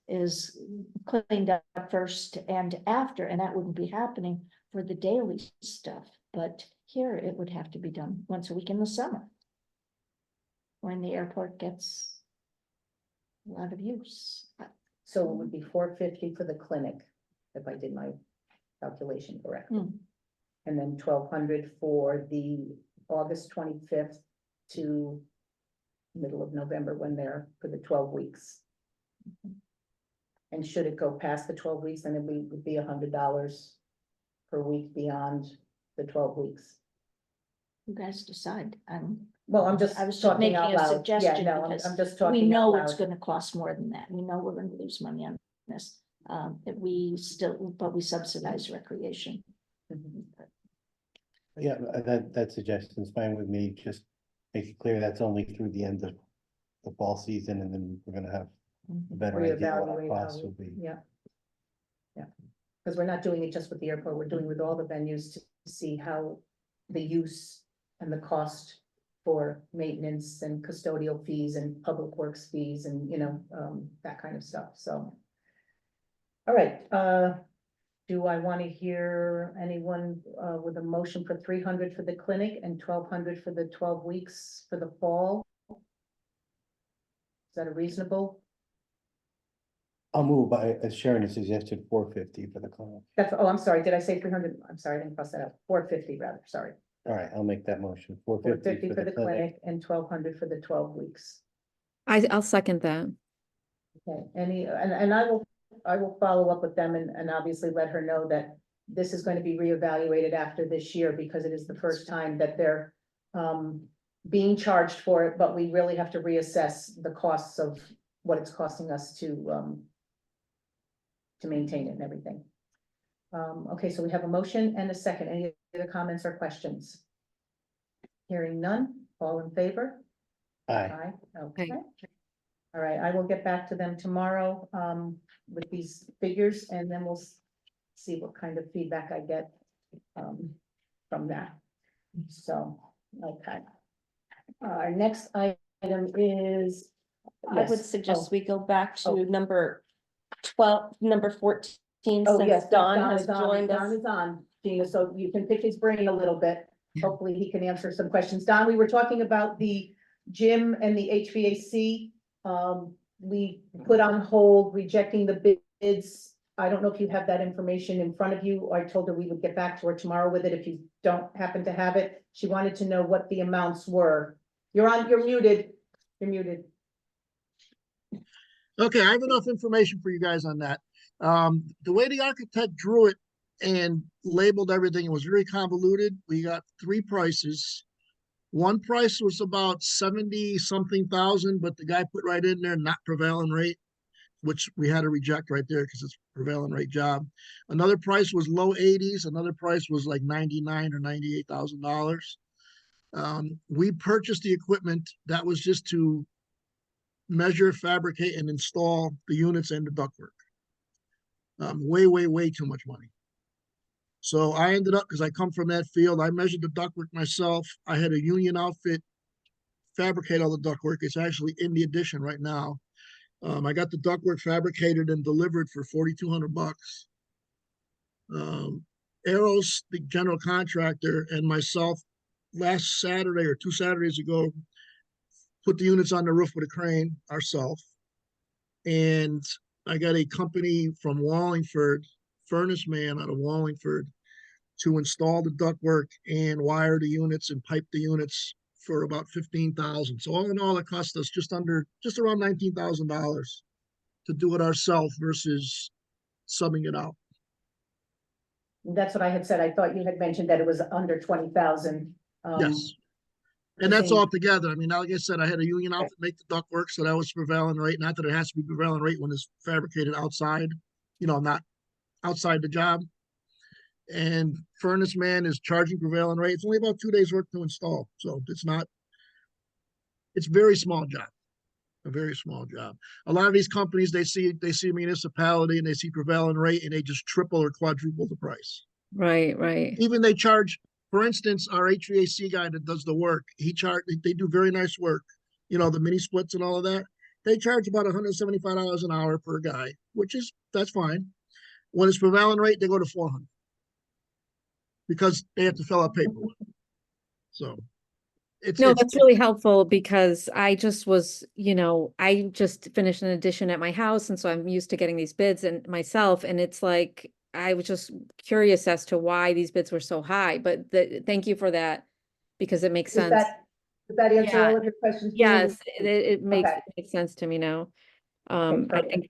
H: is cleaned up first and after, and that wouldn't be happening for the daily stuff. But here it would have to be done once a week in the summer, when the airport gets a lot of use.
A: So it would be $450 for the clinic, if I did my calculation correctly.
H: Hmm.
A: And then $1,200 for the August 25th to middle of November when they're for the 12 weeks. And should it go past the 12 weeks, then it would be $100 per week beyond the 12 weeks.
H: You guys decide.
A: Well, I'm just
H: I was just
A: talking
H: making
A: out
H: a
A: loud. Yeah,
H: suggestion
A: no,
H: because
A: I'm just
H: we
A: talking out
H: know it's
A: loud.
H: gonna cost more than that. We know we're gonna lose money on this. That we still, but we subsidize recreation.
A: Mhm.
D: Yeah, that suggestion's fine with me, just make it clear that's only through the end of the fall season, and then we're gonna have a better idea what our
A: Reevaluate how
D: costs will
A: we,
D: be.
A: yeah. Yeah, because we're not doing it just with the airport, we're doing it with all the venues to see how the use and the cost for maintenance and custodial fees and public works fees and, you know, that kind of stuff, so. All right, do I want to hear anyone, with a motion for 300 for the clinic and 1,200 for the 12 weeks for the fall? Is that a reasonable?
D: I'll move by, as Sharon has suggested, 450 for the clinic.
A: That's, oh, I'm sorry, did I say 300? I'm sorry, I didn't cross that out. 450 rather, sorry.
D: All right, I'll make that motion,
A: 450
D: 450
A: for the clinic and 1,200 for the 12 weeks.
E: I'll second that.
A: Okay, and I will follow up with them and obviously let her know that this is going to be reevaluated after this year because it is the first time that they're being charged for it, but we really have to reassess the costs of what it's costing us to maintain it and everything. Okay, so we have a motion and a second. Any other comments or questions? Hearing none, all in favor?
D: Aye.
A: Okay. All right, I will get back to them tomorrow, with these figures and then we'll see what kind of feedback I get, from that. So, okay. Our next item is.
G: I would
A: Yes.
G: suggest
A: Oh,
G: we go back
A: Oh.
G: to number 12, number 14,
A: Oh,
G: since
A: yes,
G: Don has
A: is on,
G: joined
A: Don
G: us.
A: is on, Gina, so you can pick his brain a little bit. Hopefully he can answer some questions. Don, we were talking about the gym and the HVAC. We put on hold rejecting the bids. I don't know if you have that information in front of you. I told her we would get back to her tomorrow with it if you don't happen to have it. She wanted to know what the amounts were. You're muted. You're muted.
I: Okay, I have enough information for you guys on that. The way the architect drew it and labeled everything, it was very convoluted. We got three prices. One price was about 70 something thousand, but the guy put right in there, not prevailing rate, which we had to reject right there because it's prevailing rate job. Another price was low 80s. Another price was like 99 or $98,000. We purchased the equipment that was just to measure, fabricate, and install the units and the ductwork. Way too much money. So I ended up, because I come from that field, I measured the ductwork myself. I had a union outfit fabricate all the ductwork. It's actually in the addition right now. I got the ductwork fabricated and delivered for $4,200. Arrows, the general contractor, and myself last Saturday or 2 Saturdays ago put the units on the roof with a crane ourselves. And I got a company from Wallingford, Furnace Man out of Wallingford, to install the ductwork and wire the units and pipe the units for about $15,000. So all in all, it cost us just around $19,000 to do it ourselves versus subbing it out.
A: That's what I had said. I thought you had mentioned that it was under 20,000.
I: Yes. And that's all together. I mean, like I said, I had a union outfit make the ductwork, so that was prevailing rate. Not that it has to be prevailing rate when it's fabricated outside, not outside the job. And Furnace Man is charging prevailing rate. It's only about 2 days work to install. So it's very small job, a very small job. A lot of these companies, they see a municipality and they see prevailing rate and they just triple or quadruple the price.
E: Right.
I: Even they charge, for instance, our HVAC guy that does the work, they do very nice work. The mini splits and all of that. They charge about $175 an hour per guy, that's fine. When it's prevailing rate, they go to $400 because they have to fill out paperwork. So
E: That's really helpful because I just was, I just finished an addition at my house. And so I'm used to getting these bids and myself. And it's like, I was just curious as to why these bids were so high, but thank you for that because it makes sense.
A: Does that answer
E: Yeah.
A: all of your questions?
E: Yes, it makes
A: Okay.
E: sense to me now.
A: Okay,
E: I think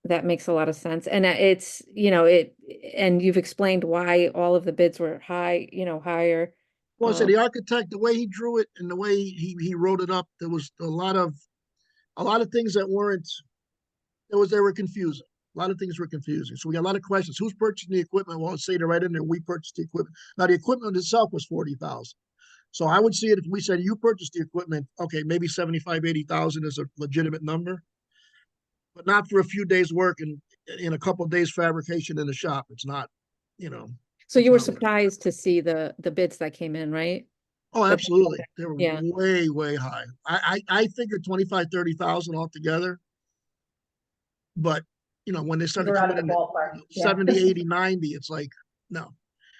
E: that makes a lot of sense. And and you've explained why all of the bids were higher.
I: Well, I said the architect, the way he drew it and the way he wrote it up, there was a lot of things that weren't, they were confusing. A lot of things were confusing. So we got a lot of questions. Who's purchasing the equipment? Well, say they're right in there, we purchased the equipment. Now the equipment itself was 40,000. So I would see it if we said you purchased the equipment, okay, maybe 75, 80,000 is a legitimate number, but not for a few days work and in a couple of days fabrication in the shop. It's not, you know.
E: So you were
I: it's not-
E: surprised to see the bids that came in, right?
I: Oh,
E: That-
I: absolutely. They were
E: Yeah.
I: way, way high. I figured 25, 30,000 altogether. But, when they started
A: You're out of
I: coming
A: the
I: in at
A: ballpark. Yeah.
I: 70, 80, 90, it's like, no.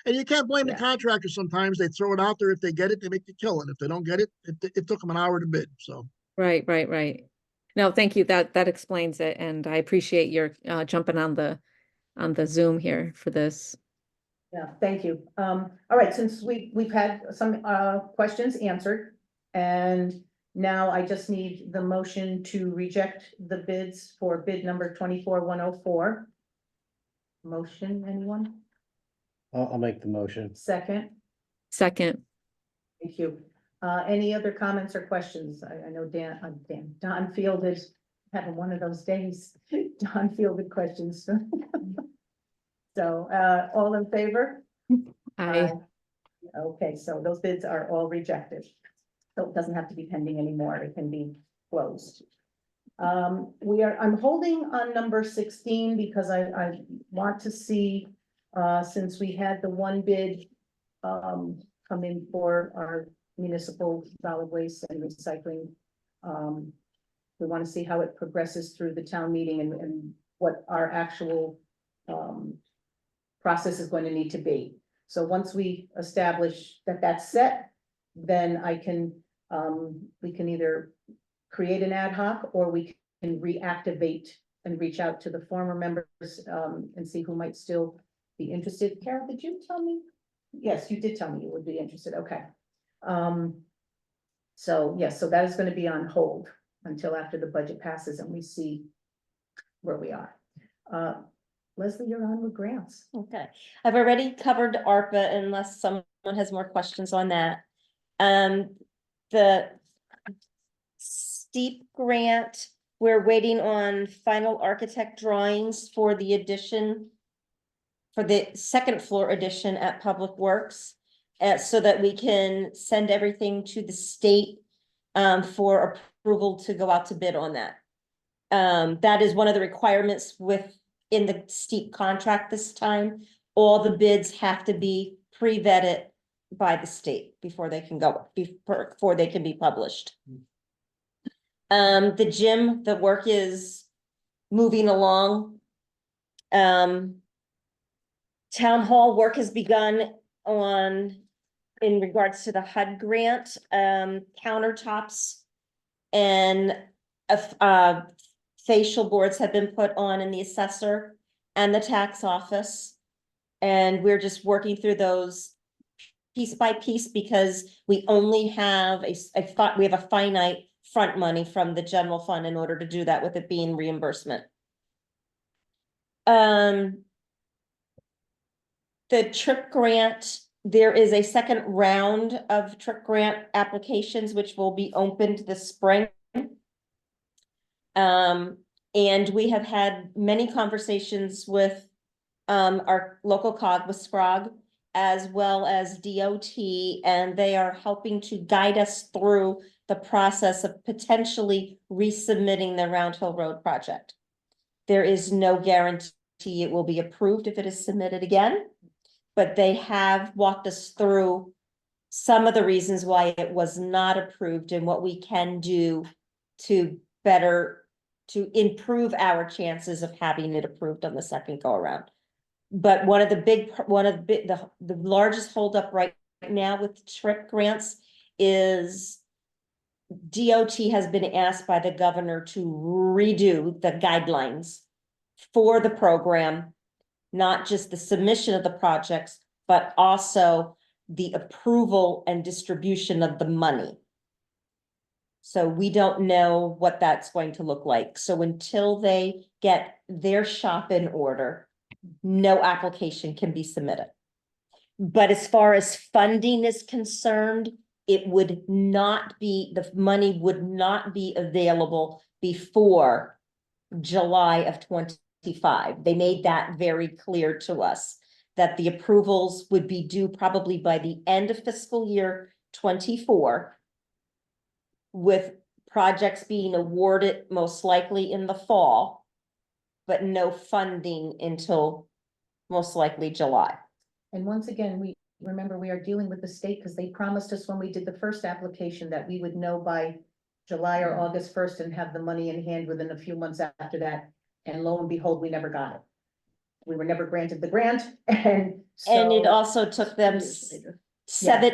I: And you can't blame the
E: Yeah.
I: contractor sometimes. They throw it out there. If they get it, they make the kill. And if they don't get it, it took them an hour to bid. So,
E: Right, right, right. No, thank you. That explains it, and I appreciate your jumping on the Zoom here for this.
A: Yeah, thank you. All right, since we've had some questions answered, and now I just need the motion to reject the bids for bid number 24-104. Motion, anyone?
D: I'll make the motion.
A: Second,
E: Second,
A: thank you. Any other comments or questions? I know Don Field is having one of those days. Don fielded questions. So, all in favor?
E: I
A: Okay, so those bids are all rejected. So it doesn't have to be pending anymore, it can be closed. I'm holding on number 16 because I want to see, since we had the one bid come in for our municipal solid waste and recycling. We want to see how it progresses through the town meeting and what our actual process is going to need to be. So once we establish that that's set, then we can either create an ad hoc or we can reactivate and reach out to the former members and see who might still be interested. Carol, did you tell me? Yes, you did tell me you would be interested. Okay. So yes, so that is going to be on hold until after the budget passes and we see where we are. Leslie, you're on with grants.
G: Okay, I've already covered ARPA unless someone has more questions on that. The steep grant, we're waiting on final architect drawings for the addition, for the second floor addition at Public Works, so that we can send everything to the state for approval to go out to bid on that. That is one of the requirements in the steep contract this time. All the bids have to be pre-vetted by the state before they can be published. The gym, the work is moving along. Town hall work has begun in regards to the HUD grant, countertops and facial boards have been put on in the assessor and the tax office. And we're just working through those piece by piece because we only have we have a finite front money from the general fund in order to do that, with it being reimbursement. The trip grant, there is a second round of trip grant applications, which will be opened this spring. And we have had many conversations with our local cog with SCROG, as well as DOT, and they are helping to guide us through the process of potentially resubmitting the Round Hill Road project. There is no guarantee it will be approved if it is submitted again, but they have walked us through some of the reasons why it was not approved and what we can do to improve our chances of having it approved on the second go around. But the largest holdup right now with TRIP grants is DOT has been asked by the governor to redo the guidelines for the program, not just the submission of the projects, but also the approval and distribution of the money. So we don't know what that's going to look like. So until they get their shop in order, no application can be submitted. But as far as funding is concerned, it would not be, the money would not be available before July of 25. They made that very clear to us, that the approvals would be due probably by the end of fiscal year 24, with projects being awarded most likely in the fall, but no funding until most likely July.
A: And once again, remember, we are dealing with the state because they promised us when we did the first application that we would know by July or August 1st and have the money in hand within a few months after that. And lo and behold, we never got it. We were never granted the grant, and
G: And it
A: so-
G: also took them
A: Years later.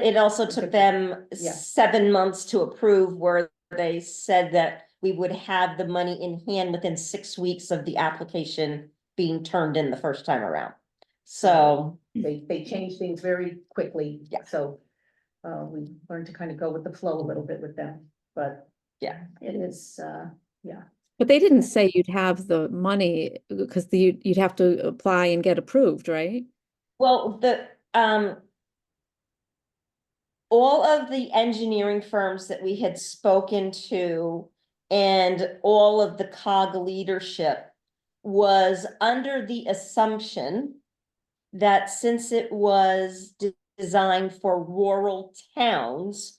G: it also took them
A: Yeah.
G: 7 months to approve, where they said that we would have the money in hand within 6 weeks of the application being turned in the first time around. So,
A: They changed things very quickly.
G: Yeah.
A: So we learned to kind of go with the flow a little bit with them, but.
G: Yeah.
A: It is,
E: But they didn't say you'd have the money because you'd have to apply and get approved, right?
G: well, all of the engineering firms that we had spoken to and all of the COG leadership was under the assumption that since it was designed for rural towns,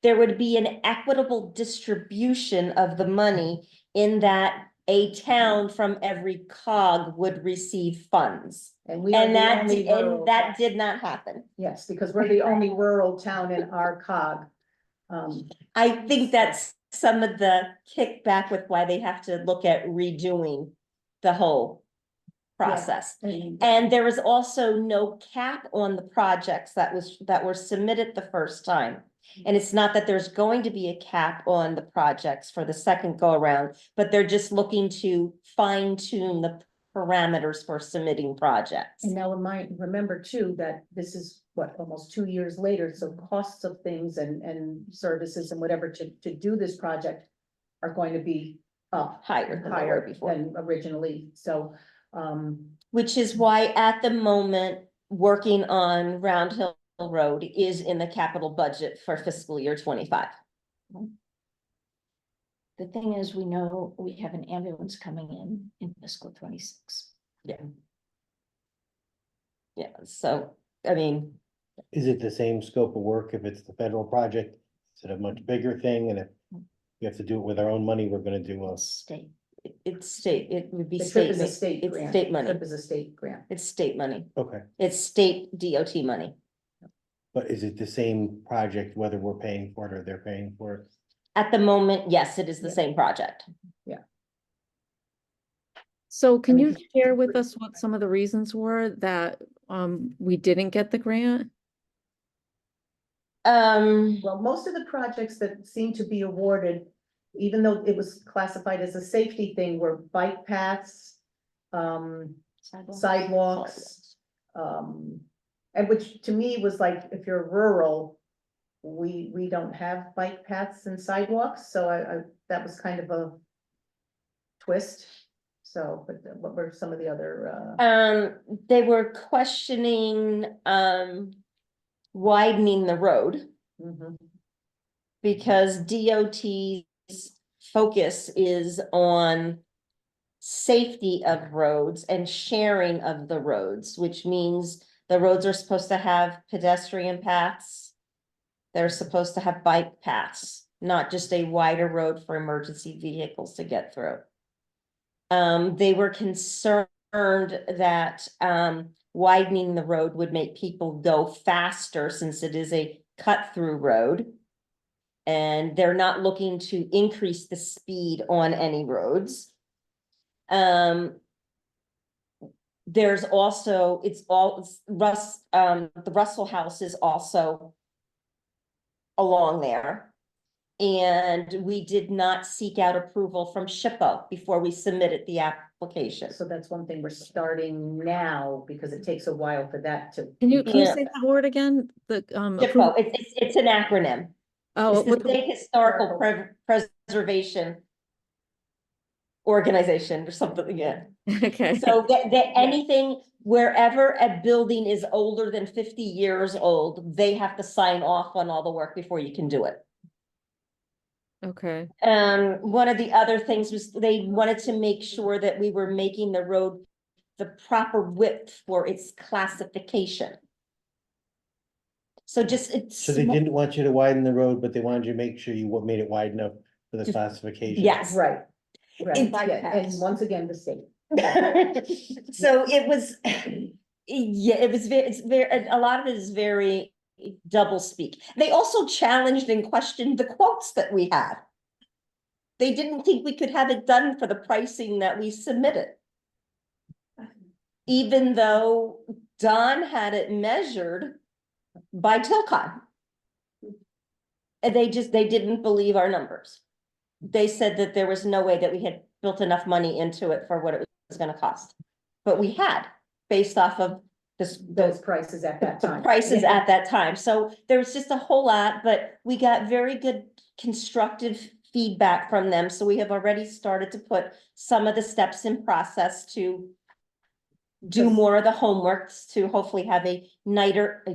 G: there would be an equitable distribution of the money, in that a town from every COG would receive funds.
A: and we are the only rural.
G: And that did not happen.
A: Yes, because we're the only rural town in our COG.
G: I think that's some of the kickback with why they have to look at redoing the whole process. And there was also no cap on the projects that were submitted the first time. And it's not that there's going to be a cap on the projects for the second go around, but they're just looking to fine tune the parameters for submitting projects.
A: And now remember too, that this is what, almost 2 years later, so costs of things and services and whatever to do this project are going to be up
G: Higher than they were before.
A: than originally, so.
G: Which is why at the moment, working on Round Hill Road is in the capital budget for fiscal year 25.
H: The thing is, we know we have an ambulance coming in fiscal 26.
G: Yeah. Yeah, so, I mean,
D: Is it the same scope of work if it's the federal project? Is it a much bigger thing? And if we have to do it with our own money, we're gonna do a.
H: State.
G: it would be
A: The trip
G: state,
A: is a state
G: it's
A: grant.
G: state money.
A: Trip is a state grant.
G: It's state money.
D: Okay,
G: It's state DOT money.
D: but is it the same project, whether we're paying for it or they're paying for it?
G: At the moment, yes, it is the
A: Yeah.
G: same project.
E: So can
A: mean,
E: you share with us what some of the reasons were that we didn't get the grant?
A: Well, most of the projects that seem to be awarded, even though it was classified as a safety thing, were bike paths, sidewalks, and which to me was like, if you're rural, we don't have bike paths and sidewalks, so I that was kind of a twist. So, but what were some of the other,
G: They were questioning, widening the road,
A: mhm.
G: because DOT's focus is on safety of roads and sharing of the roads, which means the roads are supposed to have pedestrian paths. They're supposed to have bike paths, not just a wider road for emergency vehicles to get through. They were concerned that, widening the road would make people go faster, since it is a cut-through road. And they're not looking to increase the speed on any roads. There's also, the Russell House is also along there. And we did not seek out approval from SHPO before we submitted the application.
A: So that's one thing we're starting now, because it takes a while for that to.
E: Can you
G: Yeah.
E: say that word again? The
G: SHPO, it's an acronym.
E: Oh,
G: It's the State Historical Preservation organization or something, yeah.
E: Okay.
G: So that anything, wherever a building is older than 50 years old, they have to sign off on all the work before you can do it.
E: Okay.
G: One of the other things was they wanted to make sure that we were making the road the proper width for its classification. So just it's.
D: So they didn't want you to widen the road, but they wanted you to make sure you made it wide enough for the
G: Just-
D: classification.
G: Yes.
A: Right. Right,
G: It-
A: yeah, and once again, the state.
G: So it was, yeah, it was very, it's very, a lot of it is very double speak. They also challenged and questioned the quotes that we had. They didn't think we could have it done for the pricing that we submitted. Even though Don had it measured by Tilcon. And they didn't believe our numbers. They said that there was no way that we had built enough money into it for what it was gonna cost. But we had, based off of
A: Those prices at that
G: the
A: time.
G: prices
A: Yeah.
G: at that time. So there was just a whole lot, but we got very good constructive feedback from them. So we have already started to put some of the steps in process to do more of the homeworks to hopefully have a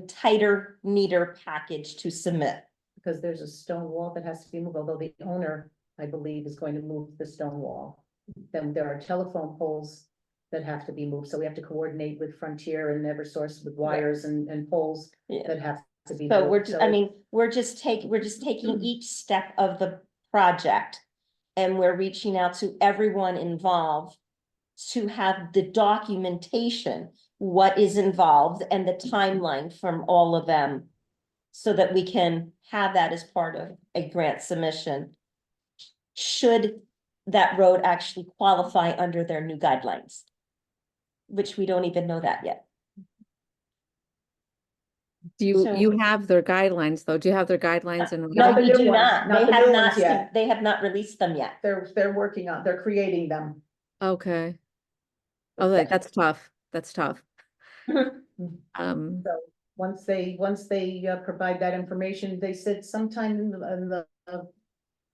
G: tighter, neater package to submit.
A: Because there's a stone wall that has to be moved, although the owner, I believe, is going to move the stone wall. Then there are telephone poles that have to be moved, so we have to coordinate with Frontier and Eversource with wires and poles
G: Yeah.
A: that have to be.
G: So
A: moved.
G: we're just, I mean, we're just taking each step of the project. And we're reaching out to everyone involved to have the documentation, what is involved and the timeline from all of them. So that we can have that as part of a grant submission. Should that road actually qualify under their new guidelines? Which we don't even know that yet.
E: Do
G: So-
E: you have their guidelines though? Do you have their guidelines and?
G: No,
A: the
G: we
A: new
G: do
A: ones,
G: not.
A: not
G: They
A: the
G: have
A: new
G: not,
A: ones yet.
G: they have not released them yet.
A: They're working on, they're creating them.
E: Okay. Oh, that's tough. That's tough. Um,
A: So once they provide that information, they said sometime in the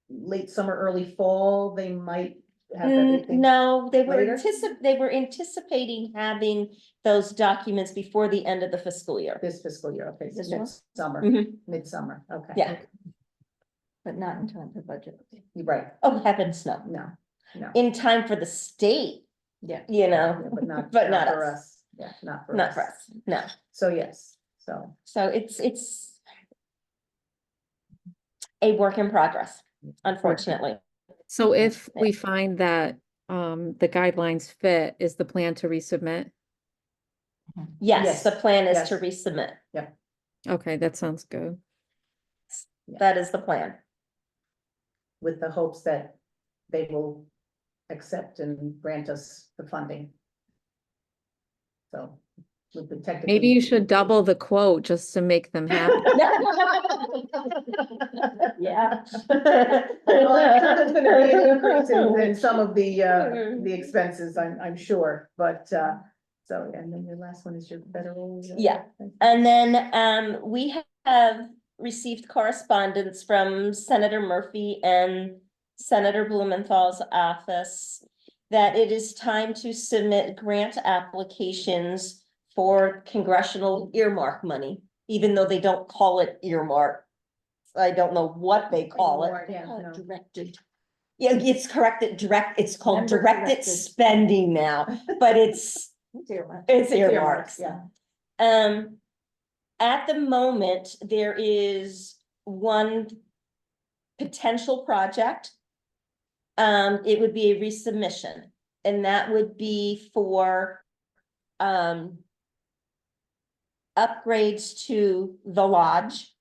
A: late summer, early fall, they might have everything.
G: No, they were
A: later?
G: they were anticipating having those documents before the end of the fiscal year.
A: This fiscal year, okay,
H: This
A: midsummer,
G: Mhm.
A: midsummer, okay.
G: Yeah.
H: But not in time for budget.
A: You're right,
G: Oh, heavens, no.
A: no,
G: In time for the state,
H: Yeah.
G: you
A: yeah,
G: know,
A: but not,
G: but
A: not
G: not
A: for
G: us.
A: us, yeah, not for
G: not
A: us.
G: for us, no.
A: So, yes, so.
G: So it's a work in progress, unfortunately.
E: so if
G: Yeah.
E: we find that, the guidelines fit, is the plan to resubmit?
G: Yes, the
A: Yes,
G: plan is to
A: yes.
G: resubmit.
E: Okay, that sounds good.
G: That is the plan.
A: With the hopes that they will accept and grant us the funding. So. with the technical.
E: Maybe you should double the quote just to make them happy.
G: Yeah.
A: Well, I'm sure there's gonna be an increase in some of the expenses, I'm sure, but, so, and then your last one is your federal.
G: Yeah. And then, we have received correspondence from Senator Murphy and Senator Blumenthal's office that it is time to submit grant applications for congressional earmark money, even though they don't call it earmark. I don't know what they call it.
A: Yeah, no.
H: Directed.
G: Yeah, it's corrected, it's called
H: Member
G: directed
H: directed.
G: spending now, but it's
A: Earmarks,
G: earmarks.
A: yeah.
G: At the moment, there is one potential project. It would be a resubmission, and that would be for upgrades to the lodge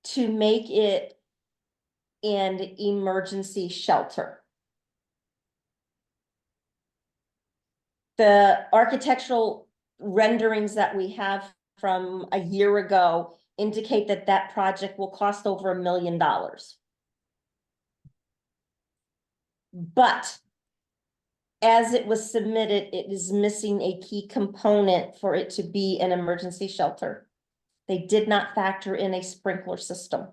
G: to make it an emergency shelter. The architectural renderings that we have from a year ago indicate that that project will cost over $1 million. But as it was submitted, it is missing a key component for it to be an emergency shelter. They did not factor in a sprinkler system.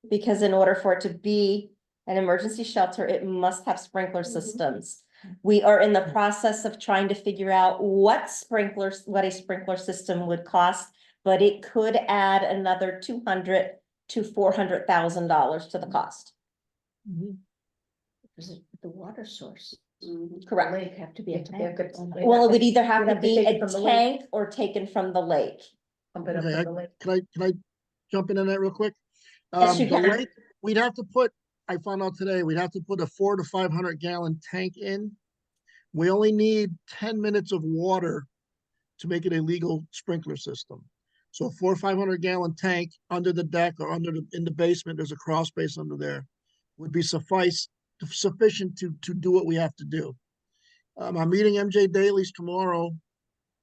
G: Because in order for it to be an emergency shelter, it must have sprinkler systems. We are in the process of trying to figure out what a sprinkler system would cost, but it could add another $200,000 to $400,000 to the cost.
H: Is it the water source?
G: Correct.
H: Lake have to be a
A: Yeah,
H: tank.
A: good.
G: Well, it would either have
A: You'd
G: to
A: have to
G: be
A: take it
G: a
A: from the lake.
G: tank or taken from the lake.
A: Pump it up
I: Okay,
A: from the lake.
I: Can I jump in on that real quick?
G: Yes, you
I: The
G: can.
I: lake, we'd have to put, I found out today, we'd have to put a 400 to 500 gallon tank in. We only need 10 minutes of water to make it a legal sprinkler system. So a 400 or 500 gallon tank under the deck or in the basement, there's a crawl space under there, would be sufficient to do what we have to do. I'm meeting MJ Daly's tomorrow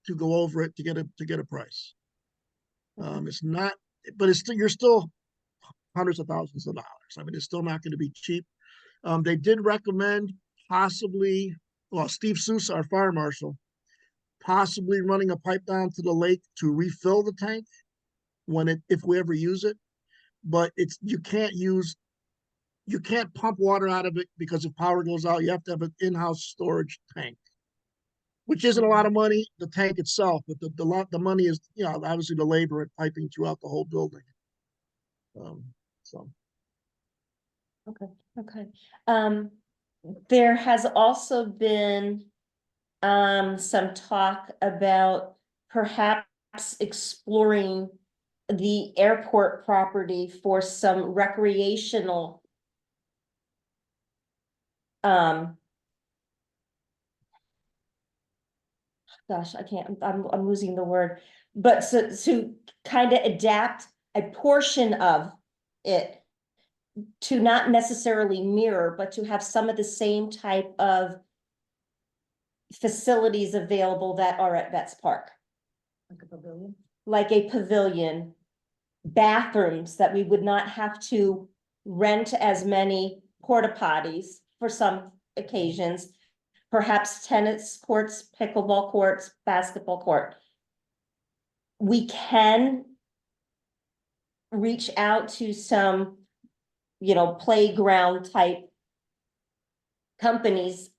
I: to go over it to get a price. It's not, but it's still, you're still hundreds of thousands of dollars. I mean, it's still not going to be cheap. They did recommend possibly, well, Steve Sousa, our fire marshal, possibly running a pipe down to the lake to refill the tank if we ever use it. But you can't pump water out of it because if power goes out, you have to have an in-house storage tank, which isn't a lot of money, the tank itself, but the money is, obviously the labor and piping throughout the whole building. So.
G: Okay. There has also been some talk about perhaps exploring the airport property for some recreational gosh, I can't, I'm losing the word, but so to kind of adapt a portion of it to not necessarily mirror, but to have some of the same type of facilities available that are at Vets Park.
A: Like a pavilion.
G: Like a pavilion, bathrooms that we would not have to rent as many porta potties for some occasions, perhaps tennis courts, pickleball courts, basketball court. We can reach out to some, playground type companies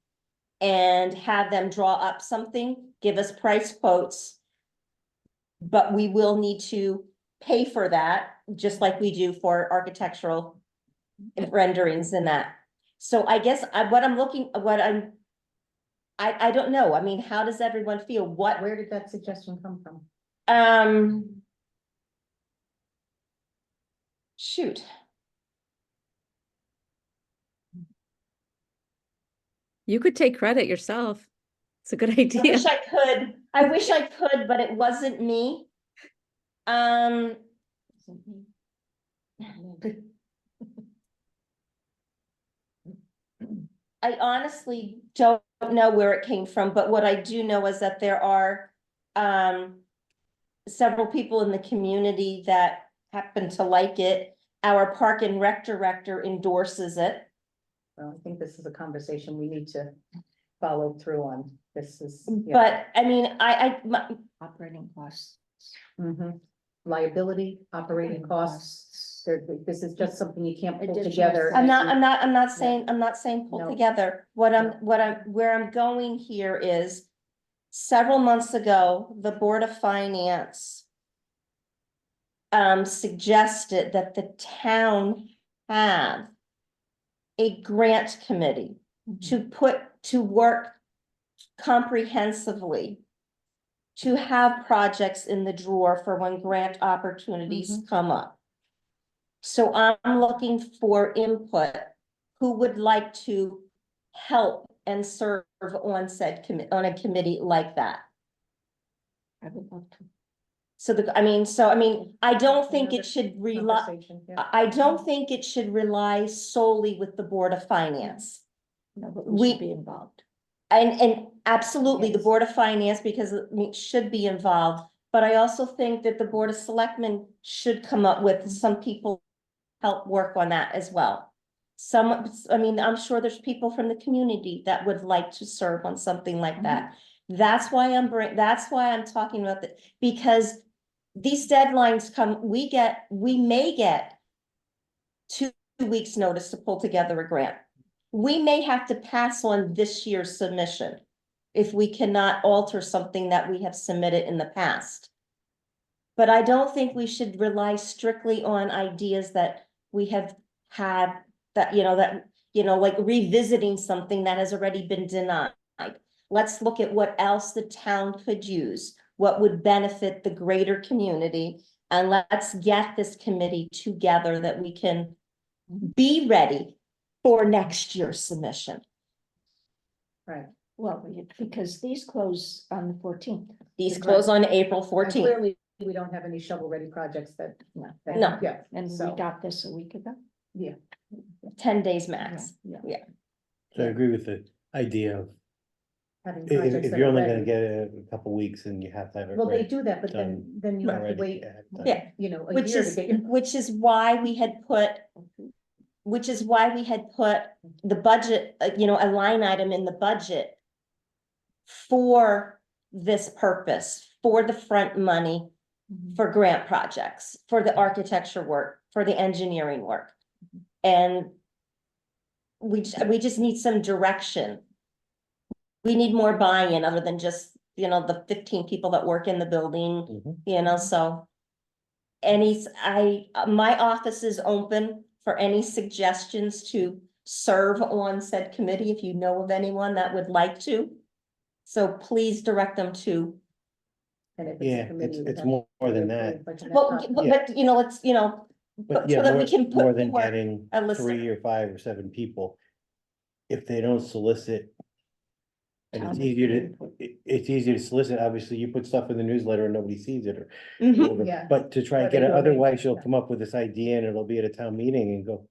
G: and have them draw up something, give us price quotes. But we will need to pay for that, just like we do for architectural renderings and that. So I guess I don't know. I mean, how does everyone feel?
A: Where did that suggestion come from?
G: Shoot.
E: You could take credit yourself. It's a good
G: I
E: idea.
G: wish I could, but it wasn't me. I honestly don't know where it came from, but what I do know is that there are several people in the community that happen to like it. Our Park and Rec director endorses it.
A: Well, I think this is a conversation we need to follow through on. This is.
G: But I mean,
H: Operating costs.
A: Liability, operating costs. This is just something you can't pull
H: Additional
A: together.
G: I'm not saying pull
A: No.
G: together. Where I'm going here is several months ago, the Board of Finance suggested that the town have a grant committee to work comprehensively to have projects in the drawer for when grant opportunities come up. So I'm looking for input. Who would like to help and serve on on a committee like that?
H: I would love to.
G: I don't think it should rely,
A: Conversation, yeah.
G: I don't think it should rely solely with the Board of Finance.
H: No, but we should be involved.
G: And absolutely, the
A: Yes.
G: Board of Finance, because it should be involved, but I also think that the Board of Selectmen should come up with some people help work on that as well. I'm sure there's people from the community that would like to serve on something like that. That's why I'm talking about that, because these deadlines come, we may get 2 weeks' notice to pull together a grant. We may have to pass on this year's submission if we cannot alter something that we have submitted in the past. But I don't think we should rely strictly on ideas that we have had, that, like revisiting something that has already been denied. Let's look at what else the town could use, what would benefit the greater community, and let's get this committee together that we can be ready for next year's submission.
A: Right.
H: Well, because these close on the 14th.
G: These close on April
A: And
G: 14th.
A: clearly, we don't have any shovel-ready projects that.
H: No.
A: that- Yeah,
H: And we
A: so,
H: got this a week ago.
A: yeah.
G: 10 days max.
A: Yeah.
D: So I agree with the idea of,
A: Having
D: if,
A: projects
D: if
A: that
D: you're
A: are
D: only
A: ready.
D: gonna get a couple weeks and you have to have it.
A: Well, they
D: ready
A: do that, but
D: done
A: then you have to
D: already,
A: wait,
D: done.
G: Yeah.
A: you know, a
G: Which
A: year to
G: is,
A: get your.
G: which is why we had put the budget, a line item in the budget for this purpose, for the front money, for grant projects, for the architecture work, for the engineering work. And we just need some direction. We need more buy-in other than just, the 15 people that work in the building,
D: Mhm.
G: so. My office is open for any suggestions to serve on said committee, if you know of anyone that would like to. So please direct them to,
A: And if it's a
D: Yeah,
A: committee,
D: it's,
A: we
D: it's
A: have
D: more
A: to
D: than
A: approve,
D: that,
A: but you're
G: well,
A: not-
G: but,
D: Yeah.
G: let's,
D: but
G: so
D: yeah,
G: that we can
D: more
G: put
D: than
G: forward
D: getting
G: a list.
D: 3 or 5 or 7 people. If they don't solicit. And it's
H: Town
D: easier to,
H: input.
D: it's easier to solicit, obviously, you put stuff in the newsletter and nobody sees it, or
G: Mhm.
D: whatever.
A: Yeah.
D: But to try
A: Or
D: and
A: they
D: get it,
A: donate,
D: otherwise you'll
A: yeah.
D: come up with this idea and it'll be at a town meeting and go.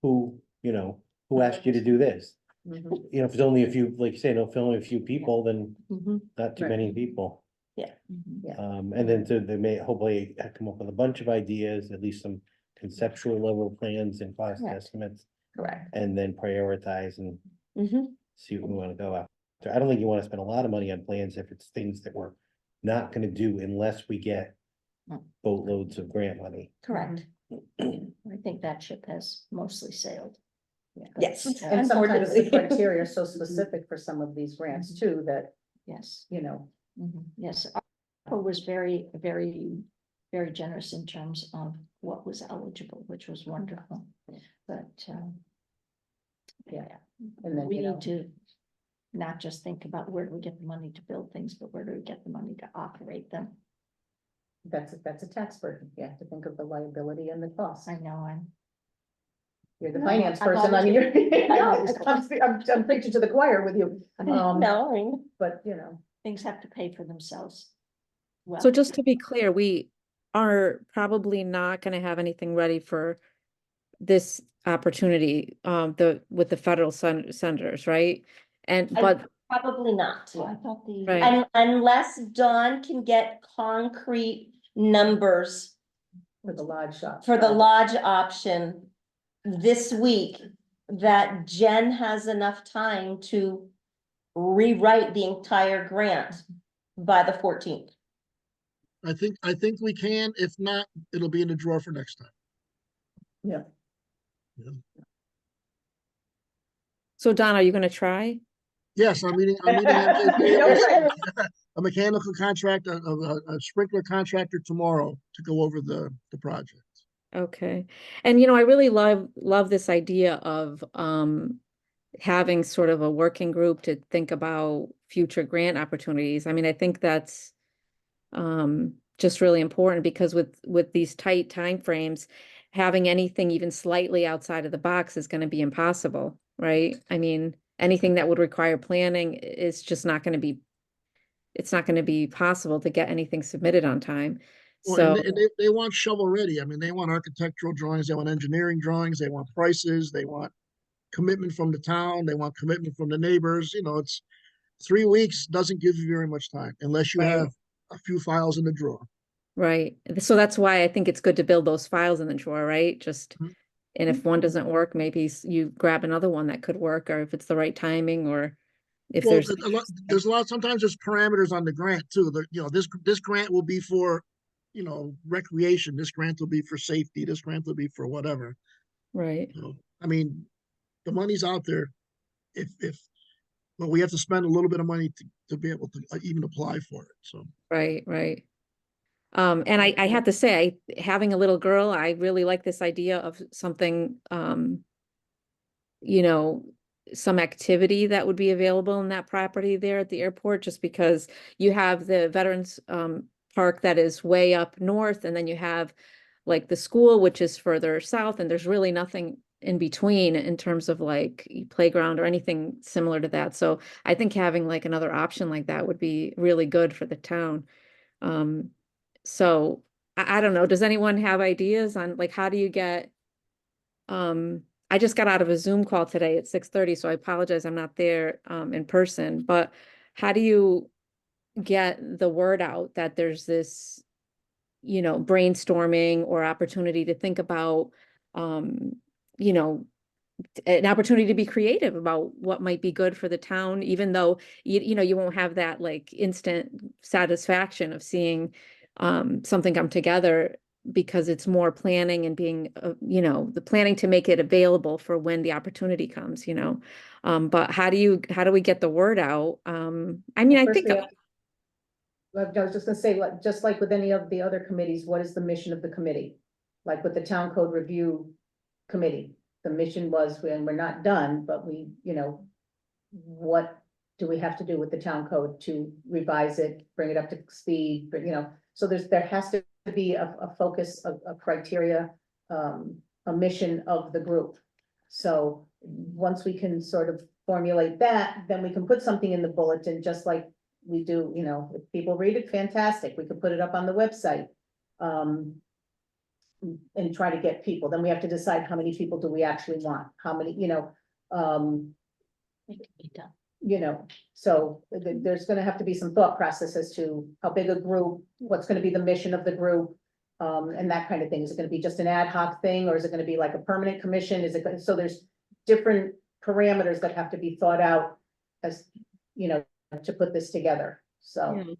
D: Who asked you to do this?
A: Mhm.
D: If it's only a few, like you say, if it's only a few people, then
G: Mhm.
D: not too
A: Right.
D: many people.
H: Mhm.
A: Yeah.
D: And then they may hopefully come up with a bunch of ideas, at least some conceptual level plans and cost
G: Correct.
D: estimates.
G: Correct.
D: And then prioritize and
G: Mhm.
D: see what we wanna go after. I don't think you wanna spend a lot of money on plans if it's things that we're not gonna do unless we get
H: Mm.
D: boatloads of grant money.
G: Correct.
H: I think that ship has mostly sailed.
G: Yes.
A: And sometimes the
G: Unfortunately.
A: criteria are so specific for some of these grants too, that,
H: Yes. Yes, ARPA was very, very, very generous in terms of what was eligible, which was wonderful. But, yeah,
A: and then,
H: we
A: you know,
H: need to not just think about where do we get the money to build things, but where do we get the money to operate them?
A: that's a tax burden. You have to think of the liability and the cost.
H: I know,
A: You're the
H: No,
A: finance
H: I've
A: person, I
H: always
A: mean, you're,
H: been- I've
A: no,
H: always
A: I'm preaching to the choir with you.
G: No, I mean,
A: But,
H: things have to pay for themselves. Well,
E: So just to be clear, we are probably not gonna have anything ready for this opportunity, with the federal senators, right? And,
G: I-
E: but,
G: probably not.
H: I thought the.
E: Right.
G: And unless Dawn can get concrete numbers
A: for the lodge shop.
G: for the lodge option this week, that Jen has enough time to rewrite the entire grant by the 14th.
I: I think we can. If not, it'll be in the drawer for next time.
A: Yeah.
E: so Don, are you gonna try?
I: Yes, I'm meeting MJP, a mechanical contractor, a sprinkler contractor tomorrow to go over the project.
E: Okay, and I really love this idea of having sort of a working group to think about future grant opportunities. I mean, I think that's just really important because with these tight timeframes, having anything even slightly outside of the box is going to be impossible, right? I mean, anything that would require planning is just not going to be. It's not going to be possible to get anything submitted on time.
I: Well,
E: So.
I: and they want shovel ready. I mean, they want architectural drawings, they want engineering drawings, they want prices, they want commitment from the town, they want commitment from the neighbors. It's 3 weeks doesn't give you very much time unless you
E: Right.
I: have a few files in the drawer.
E: Right. So that's why I think it's good to build those files in the drawer, right? Just,
I: Mhm.
E: and if one doesn't work, maybe you grab another one that could work, or if it's the right timing, or if
I: Well,
E: there's.
I: sometimes there's parameters on the grant too. This grant will be for, recreation. This grant will be for safety. This grant will be for whatever.
E: right,
I: I mean, the money's out there. But we have to spend a little bit of money to be able to even apply for it, so.
E: right, right. And I have to say, having a little girl, I really like this idea of something, you know, some activity that would be available in that property there at the airport, just because you have the Veterans Park that is way up north, and then you have like the school, which is further south, and there's really nothing in between in terms of like playground or anything similar to that. So I think having like another option like that would be really good for the town. Um, so I don't know, does anyone have ideas on like how do you get I just got out of a Zoom call today at 6:30, so I apologize I'm not there in person, but how do you get the word out that there's this, you know, brainstorming or opportunity to think about you know, an opportunity to be creative about what might be good for the town, even though you know, you won't have that like instant satisfaction of seeing something come together, because it's more planning and being, you know, the planning to make it available for when the opportunity comes, you know. But how do we get the word out? I mean, I think,
A: Firstly, I was just gonna say, like, just like with any of the other committees, what is the mission of the committee? Like with the Town Code Review Committee, the mission was, and we're not done, but we, you know, what do we have to do with the town code to revise it, bring it up to speed, but, you know, so there has to be a focus, a criteria, a mission of the group. So once we can sort of formulate that, then we can put something in the bulletin, just like we do, you know, if people read it, fantastic, we could put it up on the website. And try to get people, then we have to decide how many people do we actually want, how many, you know,
H: It can be done.
A: you know, so there's gonna have to be some thought process as to how big a group, what's gonna be the mission of the group. And that kind of thing. Is it gonna be just an ad hoc thing, or is it gonna be like a permanent commission? So there's different parameters that have to be thought out as, you know, to put this together, so.
E: yeah.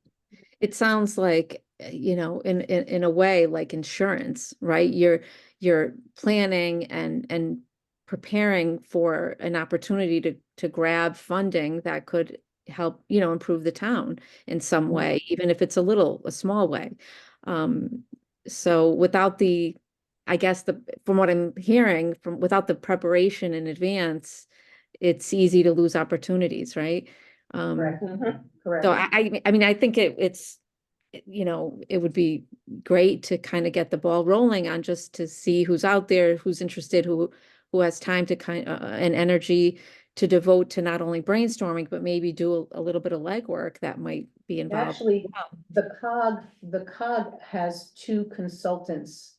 E: It sounds like, you know, in a way, like insurance, right? You're planning and preparing for an opportunity to grab funding that could help, you know, improve the town in some way, even if it's a small way. So without I guess from what I'm hearing, without the preparation in advance, it's easy to lose opportunities, right?
A: Correct, correct.
E: So I mean, I think it's, you know, it would be great to kind of get the ball rolling on just to see who's out there, who's interested, who has time to and energy to devote to not only brainstorming, but maybe do a little bit of legwork that might be involved.
A: Actually, the COG has two consultants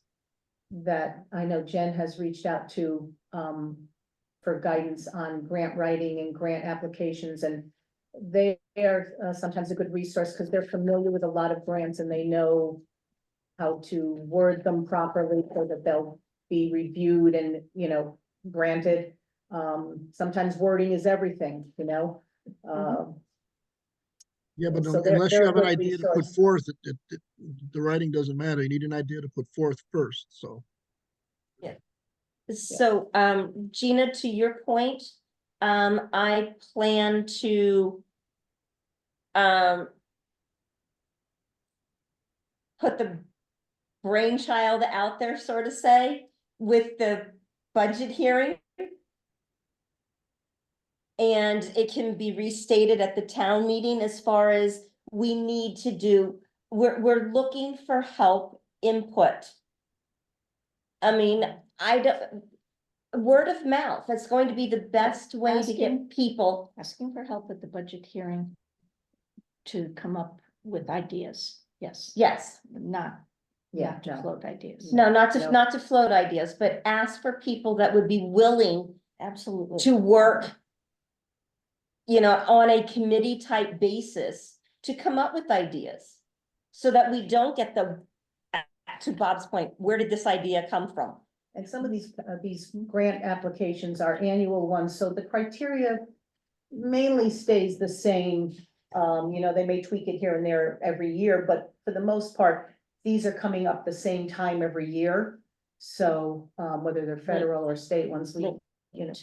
A: that I know Jen has reached out to, for guidance on grant writing and grant applications, and they are sometimes a good resource because they're familiar with a lot of grants and they know how to word them properly so that they'll be reviewed and, you know, granted. Sometimes wording is everything, you know?
I: Yeah, but
A: So
I: unless you
A: they're a
I: have an
A: good
I: idea to put
A: resource.
I: forth, the writing doesn't matter. You need an idea to put forth first, so.
G: So, Gina, to your point, I plan to put the brainchild out there, so to say, with the budget hearing. And it can be restated at the town meeting as far as we need to do, we're looking for help, input. I mean, word of mouth, that's going to be the best way to get people.
H: Asking for help at the budget hearing to come up with ideas, yes.
G: Yes,
H: Not
A: Yeah,
H: to
A: no.
H: float ideas.
G: no,
A: No.
G: not to float ideas, but ask for people that would be willing
H: Absolutely.
G: to work, you know, on a committee type basis to come up with ideas. So that we don't get to Bob's point, where did this idea come from?
A: And some of these grant applications are annual ones, so the criteria mainly stays the same. You know, they may tweak it here and there every year, but for the most part, these are coming up the same time every year. So, whether they're federal or state ones, we, you know,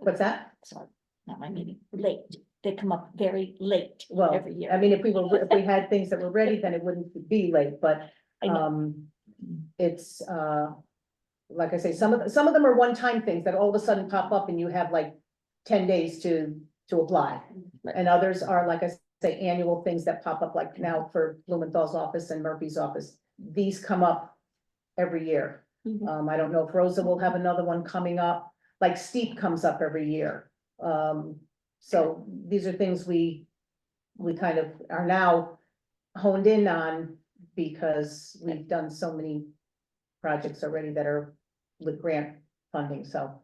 A: what's that?
H: Sorry, not my meeting, late. They come up very late
A: Well,
H: every year.
A: I mean, if we had things that were ready, then it wouldn't be late, but,
H: I know.
A: it's, like I say, some of them are one-time things that all of a sudden pop up and you have like 10 days to apply.
G: Right.
A: And others are, like I say, annual things that pop up, like now for Blumenthal's office and Murphy's office. These come up every year.
G: Mhm.
A: I don't know if Rosa will have another one coming up, like Steep comes up every year. So these are things we kind of are now honed in on because we've done so many projects already that are with grant funding, so.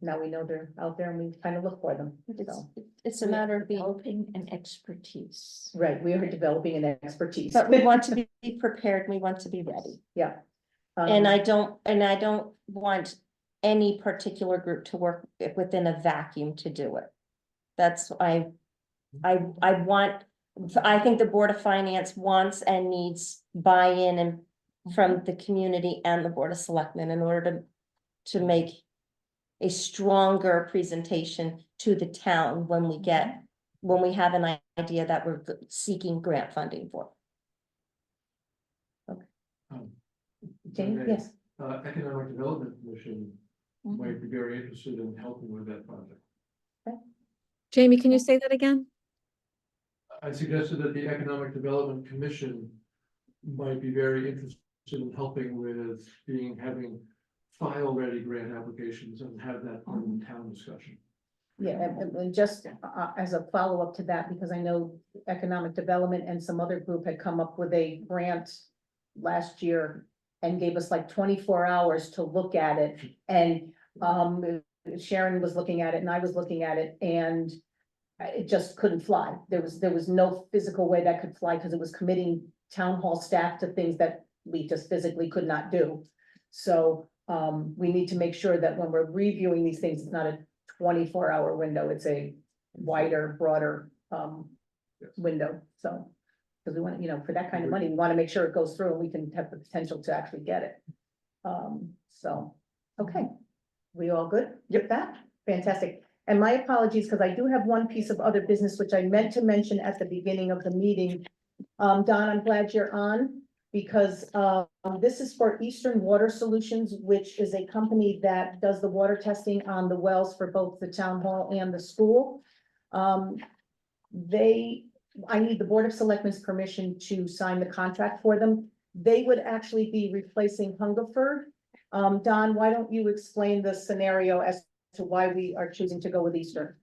A: Now we know they're out there and we kind of look for them, so.
G: It's a matter of being,
H: Developing an expertise.
A: Right, we are developing an expertise.
G: but we want to be prepared, we want to be ready.
A: Yeah.
G: And
A: Um,
G: I don't want any particular group to work within a vacuum to do it. That's, I want, I think the Board of Finance wants and needs buy-in and from the community and the Board of Selectmen in order to make a stronger presentation to the town when we have an idea that we're seeking grant funding for.
A: Jane, yes,
J: Economic Development Commission
H: Mm-hmm.
J: might be very interested in helping with that project.
E: Jamie, can you say that again?
J: I suggested that the Economic Development Commission might be very interested in helping with having file-ready grant applications and have that part of the town discussion.
A: yeah, and just as a follow-up to that, because I know economic development and some other group had come up with a grant last year and gave us like 24 hours to look at it, and Sharon was looking at it and I was looking at it, and it just couldn't fly. There was no physical way that could fly because it was committing town hall staff to things that we just physically could not do. So we need to make sure that when we're reviewing these things, it's not a 24-hour window, it's a wider, broader window, so. Because we want, you know, for that kind of money, we want to make sure it goes through and we can have the potential to actually get it. So, okay, we all good? Yep, that, fantastic. And my apologies, because I do have one piece of other business, which I meant to mention at the beginning of the meeting. Don, I'm glad you're on, because this is for Eastern Water Solutions, which is a company that does the water testing on the wells for both the town hall and the school. I need the Board of Selectmen's permission to sign the contract for them. They would actually be replacing Hungerford. Don, why don't you explain the scenario as to why we are choosing to go with Eastern?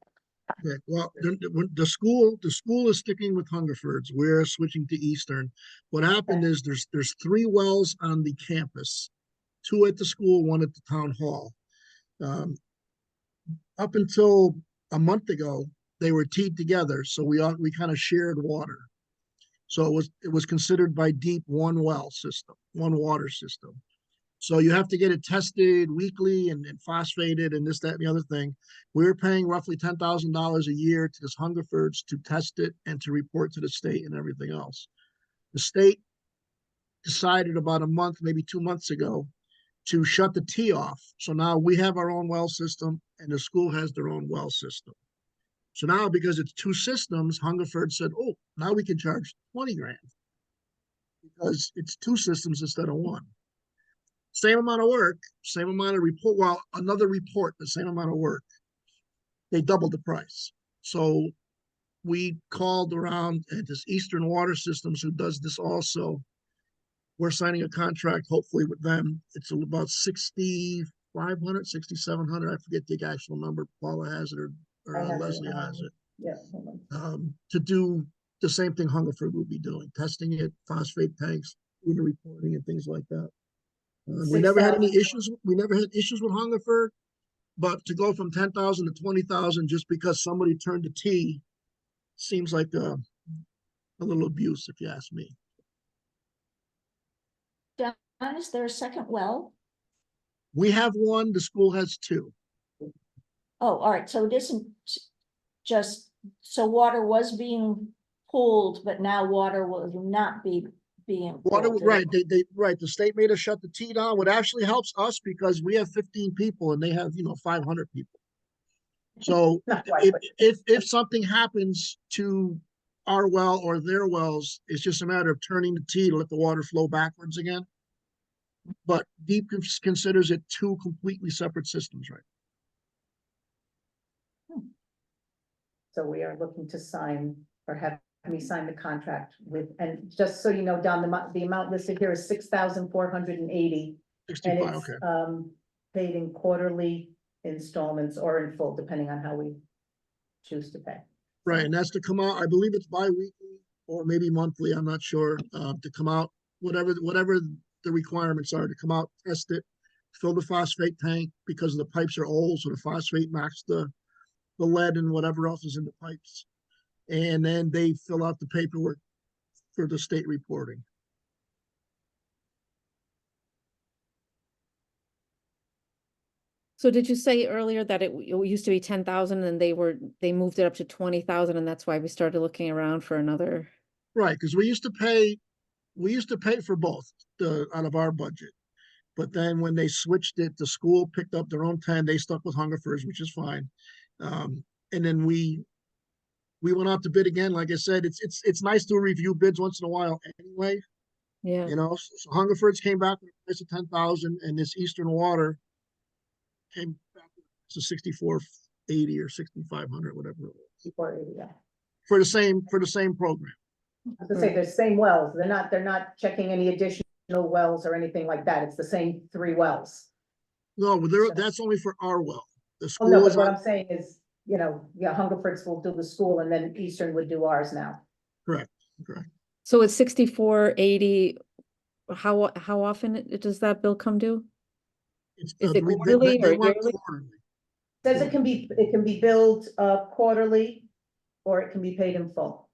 I: Okay, well, the school is sticking with Hungerford's. We're switching to Eastern. What happened is there's 3 wells on the campus, 2 at the school, 1 at the town hall. Up until a month ago, they were teed together, so we kind of shared water. So it was considered by deep one well system, one water system. So you have to get it tested weekly and phosphated and this, that, and the other thing. We're paying roughly $10,000 a year to this Hungerford's to test it and to report to the state and everything else. The state decided about a month, maybe 2 months ago, to shut the T off. So now we have our own well system and the school has their own well system. So now, because it's 2 systems, Hungerford said, oh, now we can charge 20 grand because it's 2 systems instead of 1. Same amount of work, same amount of report, well, another report, the same amount of work. They doubled the price. So we called around at this Eastern Water Systems who does this also. We're signing a contract, hopefully with them. It's about 6,500, 6,700. I forget the actual number. Paula has it or Leslie has it.
A: Yeah.
I: To do the same thing Hungerford will be doing, testing it, phosphate tanks, doing the reporting and things like that. We never had any issues. We never had issues with Hungerford, but to go from 10,000 to 20,000 just because somebody turned the T seems like a little abuse, if you ask me.
H: Don, is there a second well?
I: We have 1. The school has 2.
H: Oh, all right, so it isn't just, so water was being pulled, but now water will not be being.
I: Water,
H: pulled in.
I: right, right, the state made us shut the T down, what actually helps us because we have 15 people and they have, 500 people. So
A: Not quite, but
I: if something happens to our well or their wells, it's just a matter of turning the T to let the water flow backwards again. But Deep considers it two completely separate systems, right?
A: so we are looking to sign or have me sign the contract with, and just so you know, Don, the amount listed here is 6,480. And
I: 65,
A: it's,
I: okay.
A: paid in quarterly installments or in full, depending on how we choose to pay.
I: Right, and that's to come out, I believe it's bi-weekly or maybe monthly, I'm not sure, to come out, whatever the requirements are, to come out, test it, fill the phosphate tank because the pipes are old, so the phosphate knocks the lead and whatever else is in the pipes. And then they fill out the paperwork for the state reporting.
E: So did you say earlier that it used to be 10,000 and they moved it up to 20,000 and that's why we started looking around for another?
I: Right, because we used to pay for both out of our budget. But then when they switched it, the school picked up their own 10, they stuck with Hungerford's, which is fine. And then we went out to bid again. Like I said, it's nice to review bids once in a while anyway.
E: Yeah.
I: So Hungerford's came back with a price of 10,000 and this Eastern Water came back to 6,480 or 6,500, whatever it was.
A: 480, yeah.
I: For the same program.
A: I was gonna say, they're same wells, they're not checking any additional wells or anything like that, it's the same 3 wells.
I: No, but that's only for our well. The
A: Oh,
I: school
A: no, but
I: is
A: what
I: on,
A: I'm saying is, Hungerford's will do the school and then Eastern would do ours now.
I: correct.
E: So it's 6,480. How often does that bill come due?
I: It's,
E: Is it
I: they
E: quarterly or
I: want
E: yearly?
I: quarterly.
A: Says it can be billed quarterly, or it can be paid in full.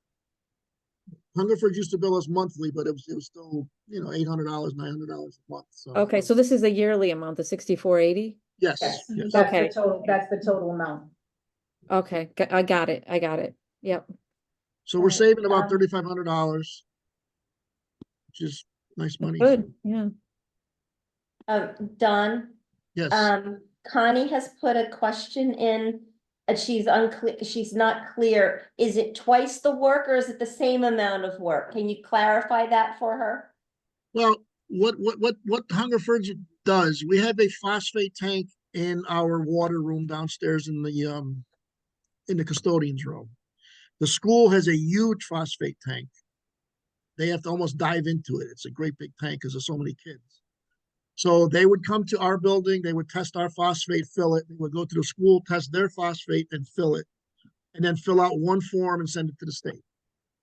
I: Hungerford used to bill us monthly, but it was still, $800, $900 a month, so.
E: Okay, so this is a yearly amount, the 6,480?
I: Yes,
A: Yes,
I: yes.
E: Okay.
A: That's the total amount.
E: Okay, I got it. Yep.
I: So we're
A: Alright,
I: saving about $3,500, which is nice money.
E: Good, yeah.
G: Don,
I: Yes,
G: Connie has put a question in, and she's unclear, she's not clear. Is it twice the work or is it the same amount of work? Can you clarify that for her?
I: well, what Hungerford does, we have a phosphate tank in our water room downstairs in the custodian's room. The school has a huge phosphate tank. They have to almost dive into it. It's a great big tank because there's so many kids. So they would come to our building, they would test our phosphate, fill it. They would go to the school, test their phosphate and fill it, and then fill out one form and send it to the state.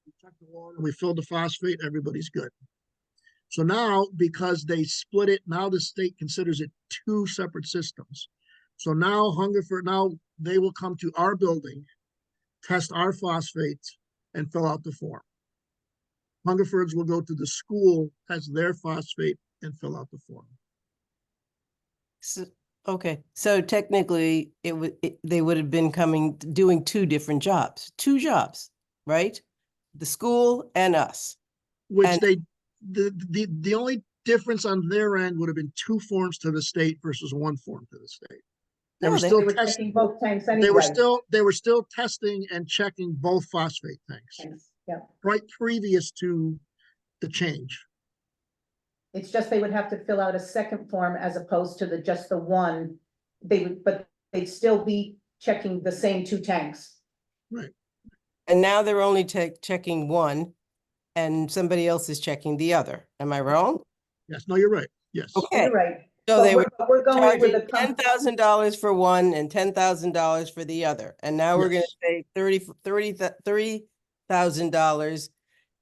I: We check the water, we fill the phosphate, everybody's good. So now, because they split it, now the state considers it 2 separate systems. So now now they will come to our building, test our phosphates, and fill out the form. Hungerford's will go to the school, test their phosphate, and fill out the form.
K: So, okay, so technically they would have been doing 2 different jobs, right? The school and us.
I: Which the only difference on their end would have been 2 forms to the state versus 1 form to the state. They were still
A: They were
I: testing
A: checking both tanks anyway.
I: they were still testing and checking both phosphate tanks.
A: Yeah,
I: Right previous to the change.
A: it's just they would have to fill out a second form as opposed to just the one. But they'd still be checking the same 2 tanks.
I: Right.
K: And now they're only checking one and somebody else is checking the other. Am I wrong?
I: Yes, no, you're right. Yes.
K: Okay.
A: You're right.
K: So
A: But
K: they were
A: we're going with
K: charging
A: a
K: $10,000 for one and $10,000 for the other. And now we're going to
I: Yes.
K: say $30,000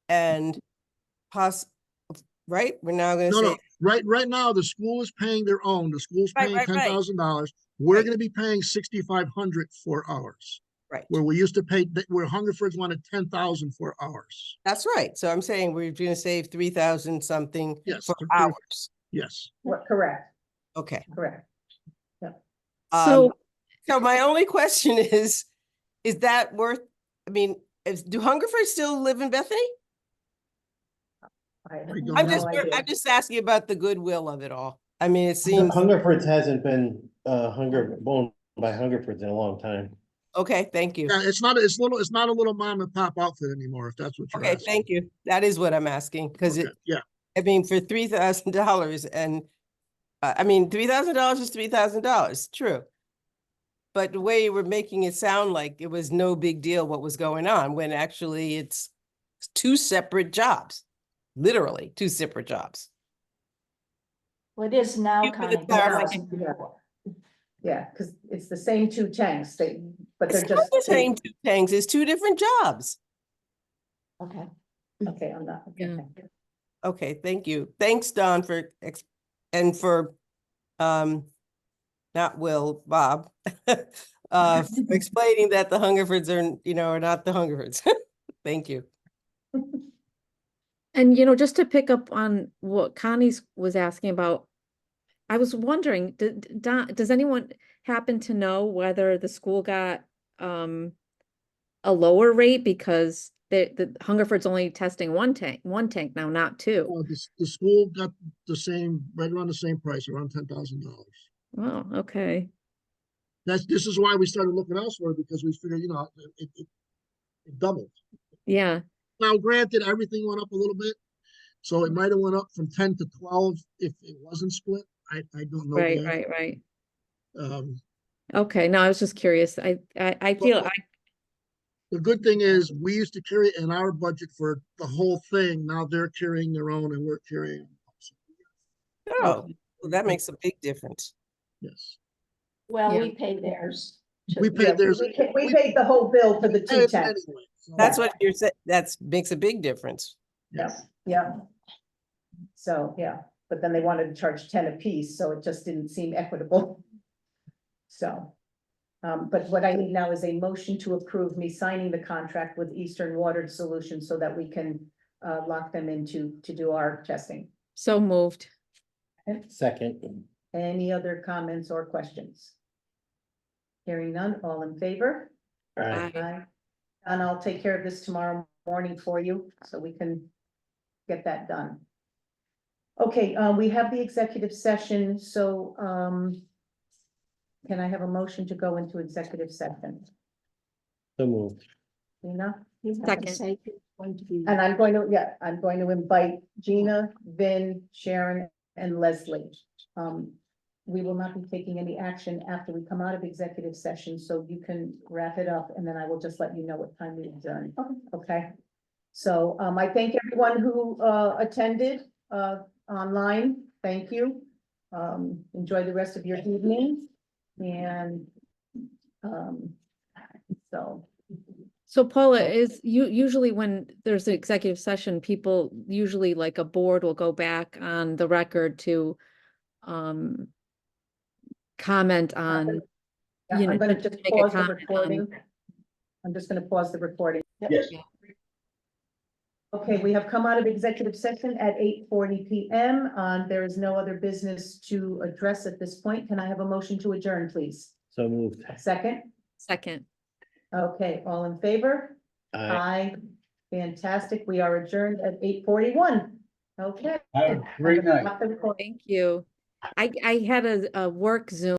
K: and right? We're now going to
I: No,
K: say.
I: no. Right now, the school is paying their own. The school's
K: Right,
I: paying
K: right.
I: $10,000. We're
K: Right.
I: going to be paying $6,500 for ours.
K: Right.
I: Where we used to pay, where Hungerford's wanted $10,000 for ours.
K: That's right. So I'm saying we're going to save 3,000 something
I: Yes.
K: for hours.
I: Yes.
A: correct,
K: Okay.
A: correct.
E: So,
K: So my only question is that worth, I mean, do Hungerford still live in Bethany?
A: I have
I: don't
K: I'm
A: no
K: just,
A: idea.
K: I'm just asking about the goodwill of it all. I mean, it seems,
D: Hungerford's hasn't been, owned by Hungerford's in a long time.
K: okay, thank you.
I: Yeah, it's not a little mom and pop outfit anymore, if that's what you're
K: Okay,
I: asking.
K: thank you. That is what I'm asking, because
I: Okay,
K: it,
I: yeah,
K: I mean, for $3,000 and, I mean, $3,000 is $3,000, true. But the way you were making it sound like it was no big deal what was going on, when actually it's two separate jobs, literally two separate jobs.
H: Well, it is now,
K: Thank you for the
H: Connie. but it
K: clarification.
H: wasn't before.
A: Yeah, because it's the same two tanks, but they're
K: It's not
A: just.
K: the same two things, it's two different jobs.
H: Okay.
A: Okay, I'm not.
E: Yeah.
A: okay.
K: Okay, thank you. Thanks, Don, for, and for, not Will, Bob, for explaining that the Hungerfords are not the Hungerfords. Thank you.
E: And just to pick up on what Connie's was asking about, I was wondering, does anyone happen to know whether the school got a lower rate because the Hungerford's only testing one tank now, not two?
I: the school got right around the same price, around $10,000.
E: Oh, okay.
I: This is why we started looking elsewhere, because we figured, it doubled.
E: Yeah,
I: Now, granted, everything went up a little bit, so it might have went up from 10 to 12 if it wasn't split. I don't know
E: right,
I: yet.
E: right.
I: Um,
E: Okay, no, I was just curious. I feel
I: But- The good thing is, we used to carry it in our budget for the whole thing. Now they're carrying their own and we're carrying.
K: Oh, well, that makes a big difference.
I: Yes.
H: Well,
E: Yeah.
H: we pay theirs. too.
I: We
A: Yeah,
I: paid theirs.
A: we paid the whole bill for the
I: paid
A: two
I: it
A: tanks.
I: anyway, so-
K: That's what you're saying, makes a big difference.
A: Yeah, yeah. So, yeah, but then they wanted to charge 10 apiece, so it just didn't seem equitable. So, but what I need now is a motion to approve me signing the contract with Eastern Water Solutions so that we can lock them into to do our testing.
E: so moved.
D: Second,
A: Any other comments or questions? Hearing none, all in favor?
D: aye.
E: Aye.
A: And I'll take care of this tomorrow morning for you, so we can get that done. Okay, we have the executive session, so, can I have a motion to go into executive session?
D: So moved.
A: Gina?
H: You have to
E: Second.
H: say it's going to be.
A: And I'm going to invite Gina, Vin, Sharon, and Leslie. We will not be taking any action after we come out of executive session, so you can wrap it up, and then I will just let you know what time we adjourn. Okay? So, I thank everyone who, attended, online. Thank you. Enjoy the rest of your evening. And, so.
E: So Paula, is usually when there's an executive session, people usually like a board will go back on the record to comment on,
A: Yeah, I'm gonna just
E: make a
A: pause the
E: comment on-
A: recording. I'm just gonna pause the recording.
F: Yes.
A: Okay, we have come out of executive session at 8:40 PM. There is no other business to address at this point. Can I have a motion to adjourn, please?
D: So moved.
A: Second?
E: Second.
A: Okay, all in favor?
D: Aye.
A: Aye. Fantastic. We are adjourned at 8:41. Okay.
F: Have a great night.
A: Stop the recording.
E: Thank you. I had a work Zoom